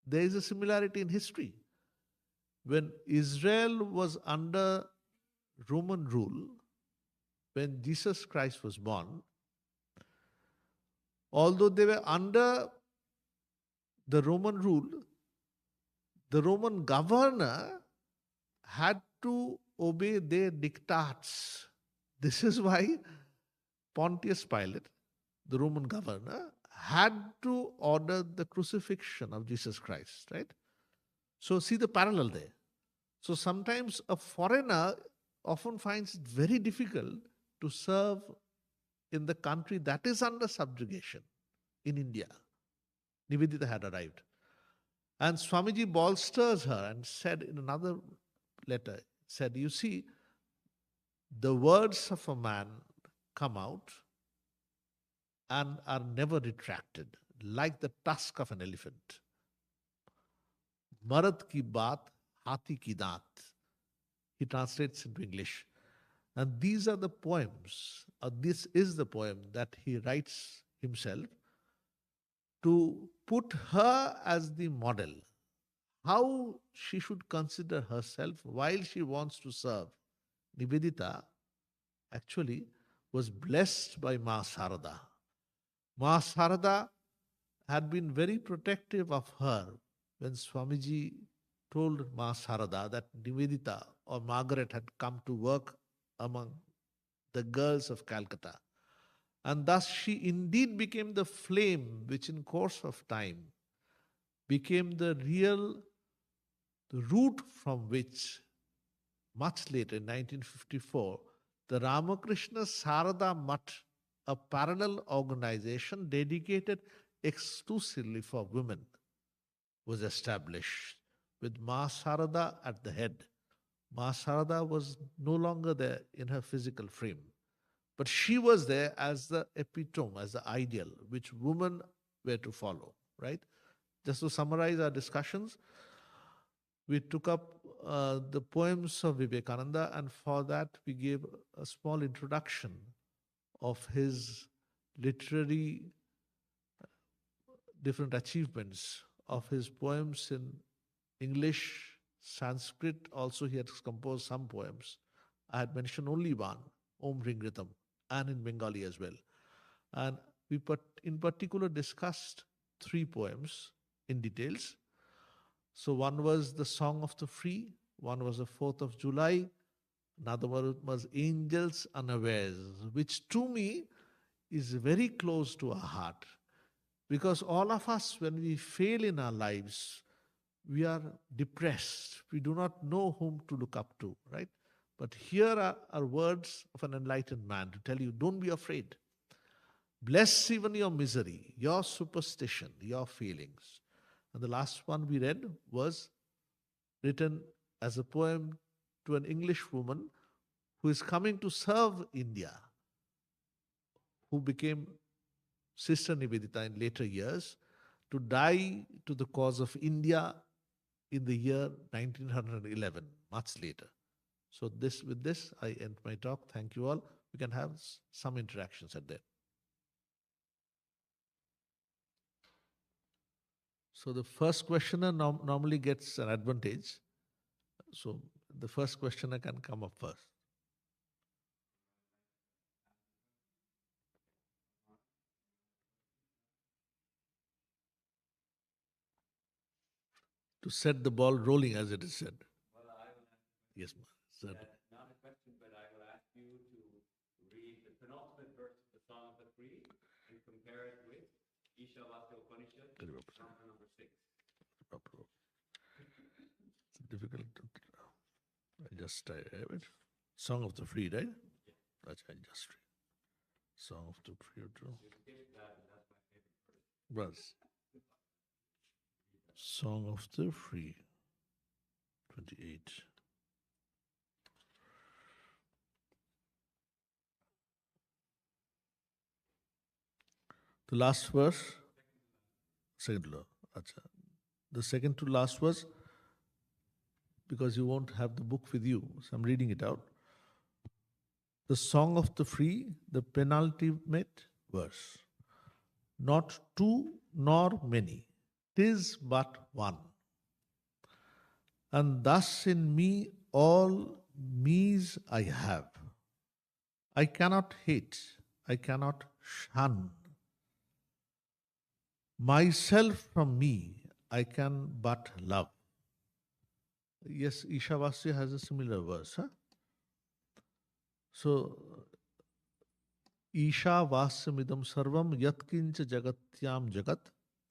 There is a similarity in history. When Israel was under Roman rule, when Jesus Christ was born, although they were under the Roman rule, the Roman governor had to obey their diktats. This is why Pontius Pilate, the Roman governor, had to order the crucifixion of Jesus Christ, right? So see the parallel there. So sometimes a foreigner often finds it very difficult to serve in the country that is under subjugation in India. Nivedita had arrived. And Swamiji bolsters her and said in another letter, said, you see, the words of a man come out and are never retracted, like the tusk of an elephant. Marad ki baat, hati ki daat. He translates into English. And these are the poems, or this is the poem that he writes himself to put her as the model, how she should consider herself while she wants to serve. Nivedita actually was blessed by Ma Sarada. Ma Sarada had been very protective of her when Swamiji told Ma Sarada that Nivedita or Margaret had come to work among the girls of Calcutta. And thus she indeed became the flame which in course of time became the real root from which much later in 1954 the Ramakrishna Sarada Mutt, a parallel organization dedicated exclusively for women, was established with Ma Sarada at the head. Ma Sarada was no longer there in her physical frame, but she was there as the epitome, as the ideal, which women were to follow, right? Just to summarize our discussions, we took up the poems of Vivekananda, and for that we gave a small introduction of his literary different achievements, of his poems in English, Sanskrit. Also, he had composed some poems. I had mentioned only one, Om Ringritam, and in Bengali as well. And we in particular discussed three poems in details. So one was the Song of the Free, one was the 4th of July, another one was Angels Unawares, which to me is very close to our heart. Because all of us, when we fail in our lives, we are depressed. We do not know whom to look up to, right? But here are words of an enlightened man to tell you, don't be afraid. Bless even your misery, your superstition, your feelings. And the last one we read was written as a poem to an English woman who is coming to serve India, who became Sister Nivedita in later years, to die to the cause of India in the year 1911, much later. So with this, I end my talk. Thank you all. We can have some interactions at there. So the first questioner normally gets an advantage. So the first questioner can come up first. To set the ball rolling, as it is said. Yes, ma'am. Certainly. Not a question, but I will ask you to read the penultimate verse of the Song of the Free and compare it with Ishavasya Upanishad, chapter number 6. It's difficult. I just have it. Song of the Free, right? That's I just read. Song of the Free. You skipped that, and that's my favorite verse. Was Song of the Free, 28. The last verse, second to last. Acha. The second to last verse, because you won't have the book with you, so I'm reading it out. The Song of the Free, the penultimate verse. Not two nor many, 'tis but one. And thus in me all me's I have. I cannot hate, I cannot shun. Myself from me I can but love. Yes, Ishavasya has a similar verse. Huh? So, Ishavasya sarvam yatkincha jagatyam jagat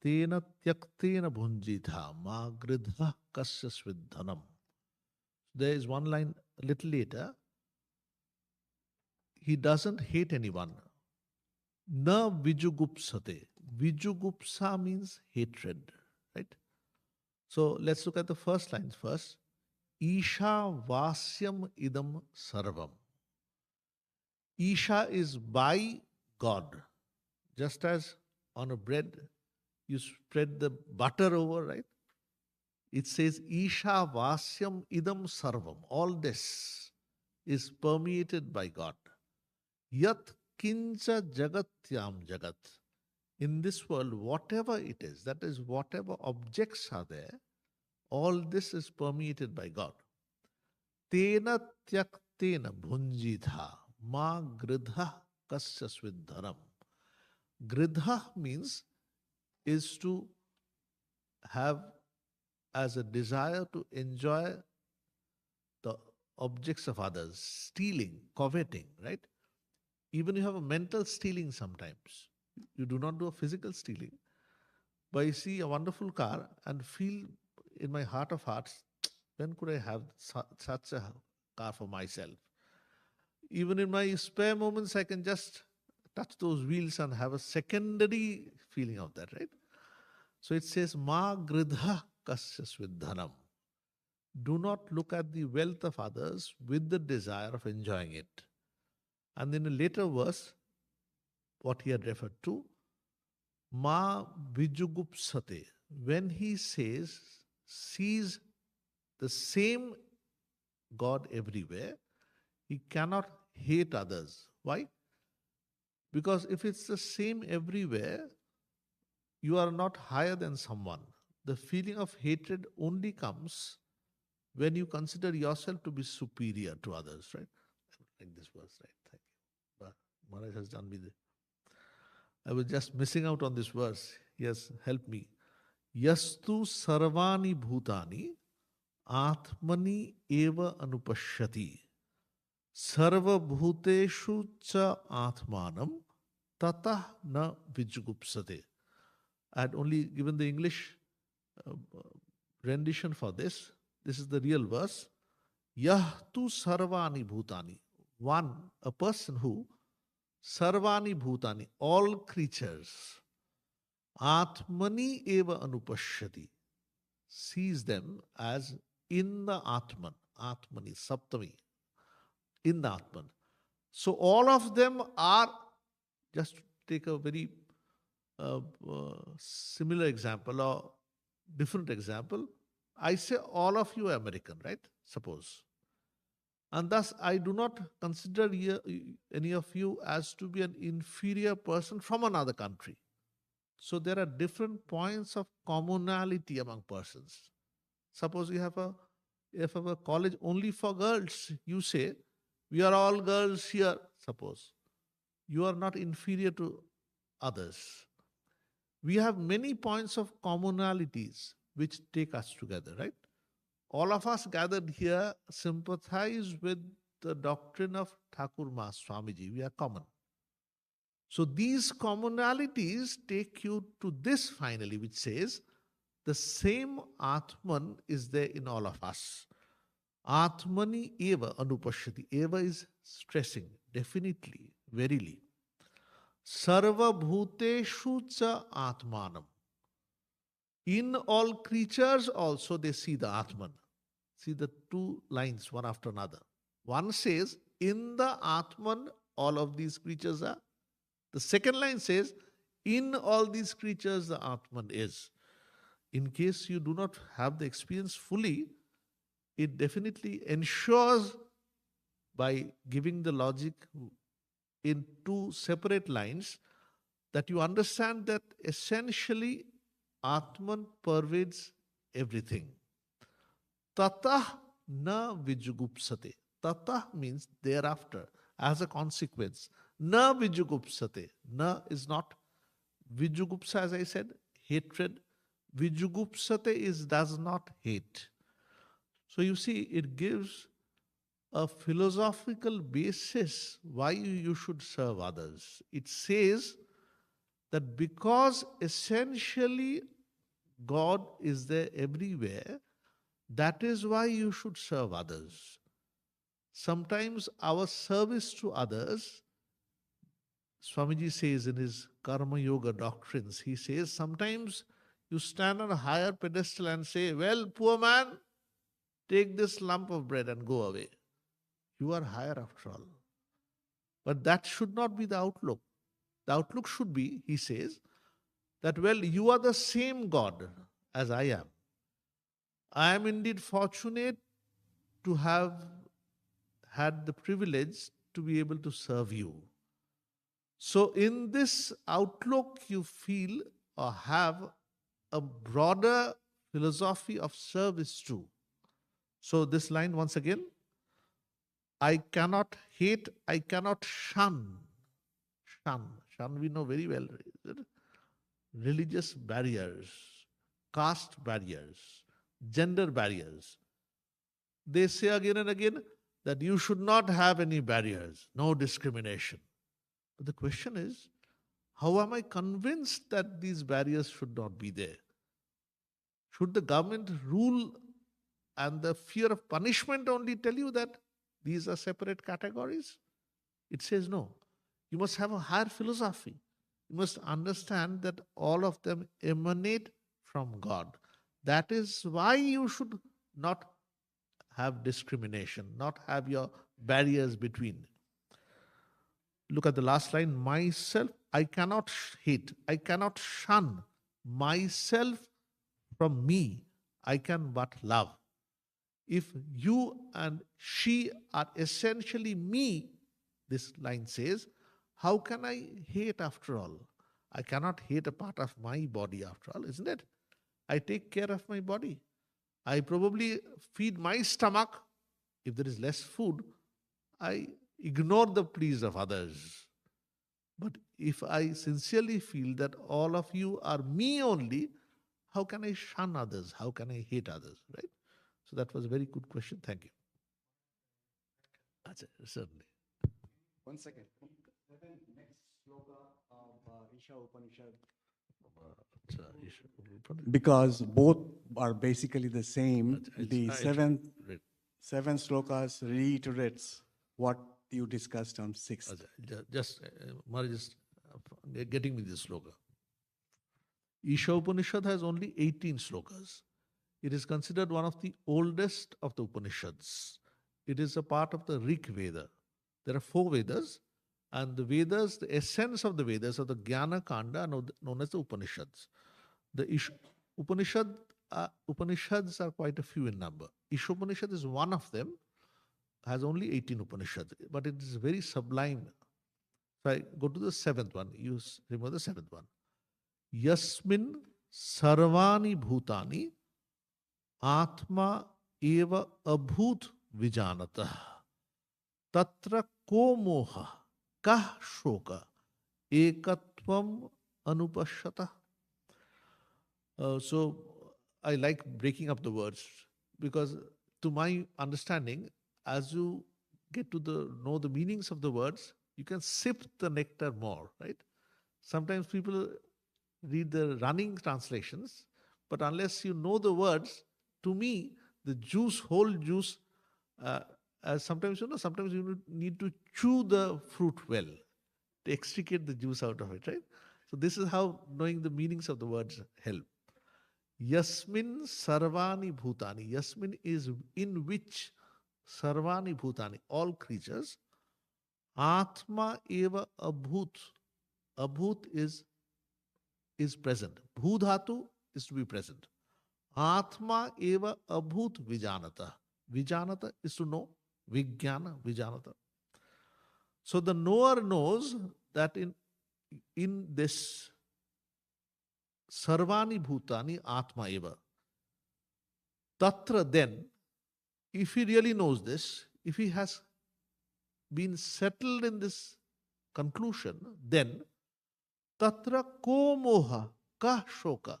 tena tyaktena bhunjitha ma gridha kasya svidhanam. There is one line a little later. He doesn't hate anyone. Na vijugupsate. Vijugupsa means hatred, right? So let's look at the first lines first. Isha vasyam idam sarvam. Isha is by God. Just as on a bread, you spread the butter over, right? It says Isha vasyam idam sarvam. All this is permeated by God. Yat kincha jagatyam jagat. In this world, whatever it is, that is, whatever objects are there, all this is permeated by God. Tena tyaktena bhunjitha ma gridha kasya svidharam. Gridha means is to have as a desire to enjoy the objects of others, stealing, coveting, right? Even you have a mental stealing sometimes. You do not do a physical stealing, but I see a wonderful car and feel in my heart of hearts, when could I have such a car for myself? Even in my spare moments, I can just touch those wheels and have a secondary feeling of that, right? So it says, Ma gridha kasya svidhanam. Do not look at the wealth of others with the desire of enjoying it. And in a later verse, what he had referred to, Ma vijugupsate. When he says, sees the same God everywhere, he cannot hate others. Why? Because if it's the same everywhere, you are not higher than someone. The feeling of hatred only comes when you consider yourself to be superior to others, right? Like this verse, right? Thank you. But Maharaj has done me the. I was just missing out on this verse. Yes, help me. Yastu sarvani bhutani atmani eva anupashyati. Sarvabhuteshu cha atmanam tatah na vijugupsate. I had only given the English rendition for this. This is the real verse. Yahtu sarvani bhutani. One, a person who, sarvani bhutani, all creatures, atmani eva anupashyati, sees them as in the Atman, Atmani, Saptami, in the Atman. So all of them are, just to take a very similar example or different example, I say all of you are American, right? Suppose. And thus, I do not consider any of you as to be an inferior person from another country. So there are different points of commonality among persons. Suppose you have a college only for girls, you say, we are all girls here, suppose. You are not inferior to others. We have many points of commonalities which take us together, right? All of us gathered here sympathize with the doctrine of Thakur Mas Swamiji. We are common. So these commonalities take you to this finally, which says the same Atman is there in all of us. Atmani eva anupashyati. Eva is stressing, definitely, verily. Sarva bhuteshu cha atmanam. In all creatures also they see the Atman. See the two lines one after another. One says, in the Atman, all of these creatures are. The second line says, in all these creatures, the Atman is. In case you do not have the experience fully, it definitely ensures by giving the logic in two separate lines that you understand that essentially Atman pervades everything. Tatah na vijugupsate. Tatah means thereafter, as a consequence. Na vijugupsate. Na is not vijugupsa, as I said, hatred. Vijugupsate is does not hate. So you see, it gives a philosophical basis why you should serve others. It says that because essentially God is there everywhere, that is why you should serve others. Sometimes our service to others, Swamiji says in his Karma Yoga doctrines, he says sometimes you stand on a higher pedestal and say, well, poor man, take this lump of bread and go away. You are higher after all. But that should not be the outlook. The outlook should be, he says, that, well, you are the same God as I am. I am indeed fortunate to have had the privilege to be able to serve you. So, in this outlook, you feel or have a broader philosophy of service too. So, this line once again, I cannot hate, I cannot shun. Shun we know very well. Religious barriers, caste barriers, gender barriers. They say again and again that you should not have any barriers, no discrimination. But the question is, how am I convinced that these barriers should not be there? Should the government rule and the fear of punishment only tell you that these are separate categories? It says no. You must have a higher philosophy. You must understand that all of them emanate from God. That is why you should not have discrimination, not have your barriers between. Look at the last line. Myself, I cannot hate, I cannot shun myself from me. I can but love. If you and she are essentially me, this line says, how can I hate after all? I cannot hate a part of my body after all, isn't it? I take care of my body. I probably feed my stomach. If there is less food, I ignore the pleas of others. But if I sincerely feel that all of you are me only, how can I shun others? How can I hate others? Right? So that was a very good question. Thank you. Acha, certainly. 1 second. Next sloka of Isha Upanishad. Because both are basically the same. The seven slokas reiterates what you discussed on 6th. Just, Maharaj is getting me this sloka. Isha Upanishad has only 18 slokas. It is considered one of the oldest of the Upanishads. It is a part of the Rig Veda. There are 4 Vedas, and the Vedas, the essence of the Vedas, of the Jnana Kanda, are known as the Upanishads. The Upanishads are quite a few in number. Isha Upanishad is one of them. has only 18 Upanishads, but it is very sublime. So I go to the seventh one. You remember the seventh one. Yasmin sarvani bhutani atma eva abhut vijanata tatra ko moha kah shoka ekatvam anupashyata. So I like breaking up the words because, to my understanding, as you get to know the meanings of the words, you can sip the nectar more, right? Sometimes people read the running translations, but unless you know the words, to me, the juice, whole juice, uh, sometimes sometimes you need to chew the fruit well to extricate the juice out of it, right? So this is how knowing the meanings of the words help. Yasmin sarvani bhutani. Yasmin is in which sarvani bhutani, all creatures. Atma eva abhut. Abhut is present. Bhudhatu is to be present. Atma eva abhut vijanata. Vijanata is to know. Vijnana, vijanata. So the knower knows that in this sarvani bhutani atma eva. Tatra, then, if he really knows this, if he has been settled in this conclusion, then tatra ko moha kah shoka.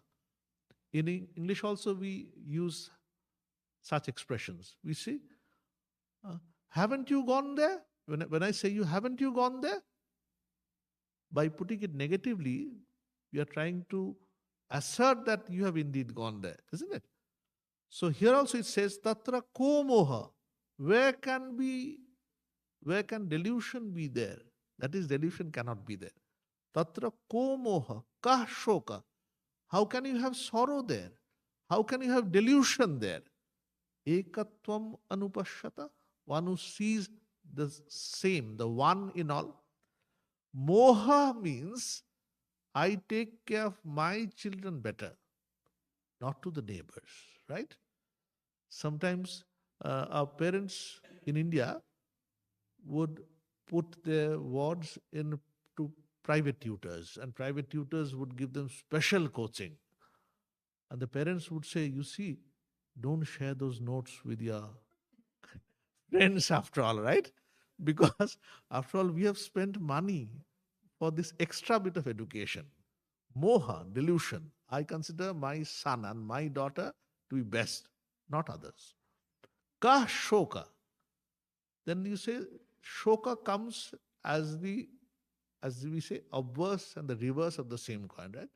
In English also we use such expressions. We see, haven't you gone there? When I say you, haven't you gone there? By putting it negatively, we are trying to assert that you have indeed gone there, isn't it? So here also it says, tatra ko moha. Where can delusion be there? That is, delusion cannot be there. Tatra ko moha kah shoka. How can you have sorrow there? How can you have delusion there? Ekatvam anupashyata. One who sees the same, the one in all. Moha means I take care of my children better, not to the neighbors, right? Sometimes our parents in India would put their wards into private tutors, and private tutors would give them special coaching. And the parents would say, you see, don't share those notes with your friends after all, right? Because after all, we have spent money for this extra bit of education. Moha, delusion. I consider my son and my daughter to be best, not others. Ka shoka. Then you say shoka comes as we say, obverse and the reverse of the same coin, right?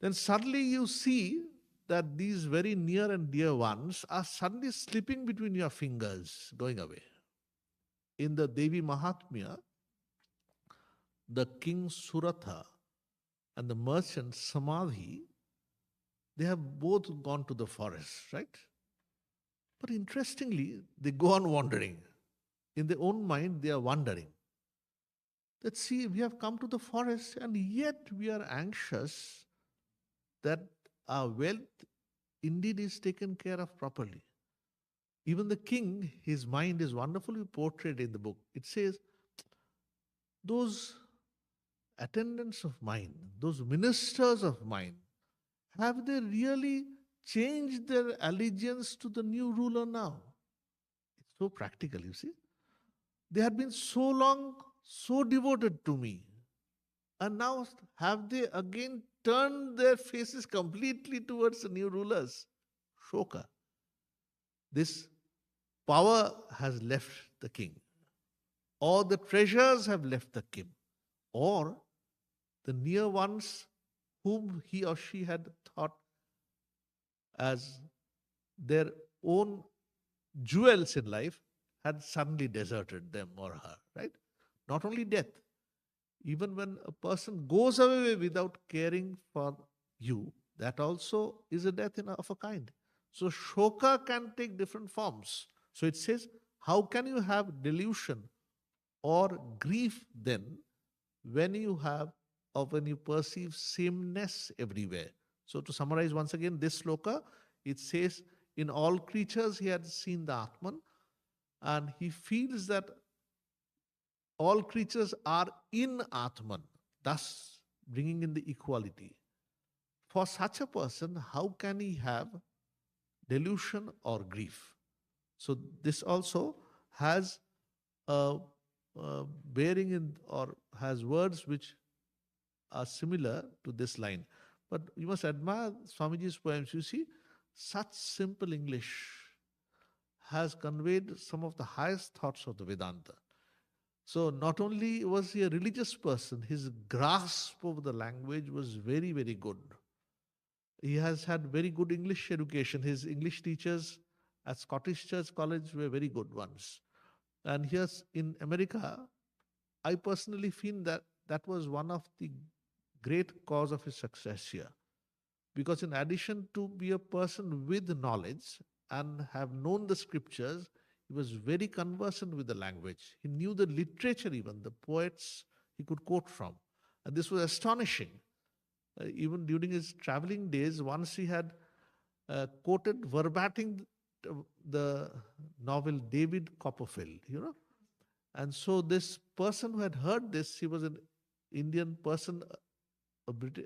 Then suddenly you see that these very near and dear ones are suddenly slipping between your fingers, going away. In the Devi Mahatmya, the king Suratha and the merchant Samadhi, they have both gone to the forest, right? But interestingly, they go on wandering. In their own mind, they are wandering. That see, we have come to the forest and yet we are anxious that our wealth indeed is taken care of properly. Even the king, his mind is wonderfully portrayed in the book. It says, those attendants of mine, those ministers of mine, have they really changed their allegiance to the new ruler now? It's so practical, you see. They had been so long so devoted to me. And now have they again turned their faces completely towards the new rulers? Shoka. This power has left the king. Or the treasures have left the king. Or the near ones whom he or she had thought as their own jewels in life had suddenly deserted them or her, right? Not only death, even when a person goes away without caring for you, that also is a death of a kind. So shoka can take different forms. So it says, how can you have delusion or grief then when you have or when you perceive sameness everywhere? So to summarize once again this sloka, it says, in all creatures he had seen the Atman. and he feels that all creatures are in Atman, thus bringing in the equality. For such a person, how can he have delusion or grief? So this also has a, bearing in, or has words which are similar to this line. But you must admire Swamiji's poems. You see, such simple English has conveyed some of the highest thoughts of the Vedanta. So not only was he a religious person, his grasp of the language was very, very good. He has had very good English education. His English teachers at Scottish Church College were very good ones. And here in America, I personally feel that that was one of the great cause of his success here. Because in addition to be a person with knowledge and have known the scriptures, he was very conversant with the language. He knew the literature, even the poets he could quote from. And this was astonishing. Even during his traveling days, once he had quoted verbatim the novel David Copperfield, And so this person who had heard this, he was an Indian person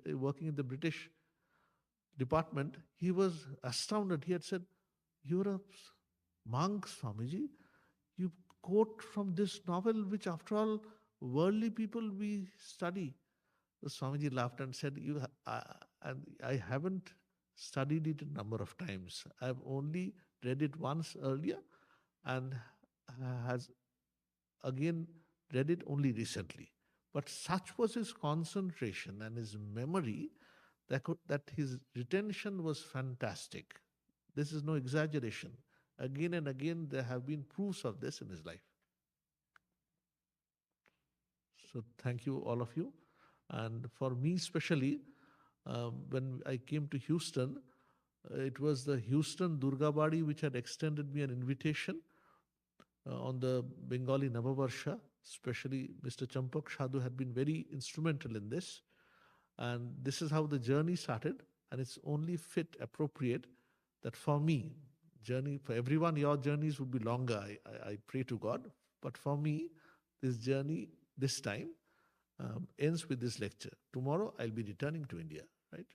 working in the British department. He was astounded. He had said, "You're a monk, Swamiji. You quote from this novel, which after all, worldly people we study." So Swamiji laughed and said, and I haven't studied it a number of times. I've only read it once earlier and has again read it only recently. But such was his concentration and his memory that his retention was fantastic. This is no exaggeration. Again and again, there have been proofs of this in his life. So thank you, all of you. And for me, especially, when I came to Houston, it was the Houston Durgabadi which had extended me an invitation on the Bengali Navavarsha. Especially Mr. Champak Shadhu had been very instrumental in this. And this is how the journey started. And it's only fit, appropriate that for me, journey, for everyone, your journeys would be longer. I pray to God. But for me, this journey, this time, ends with this lecture. Tomorrow, I'll be returning to India, right?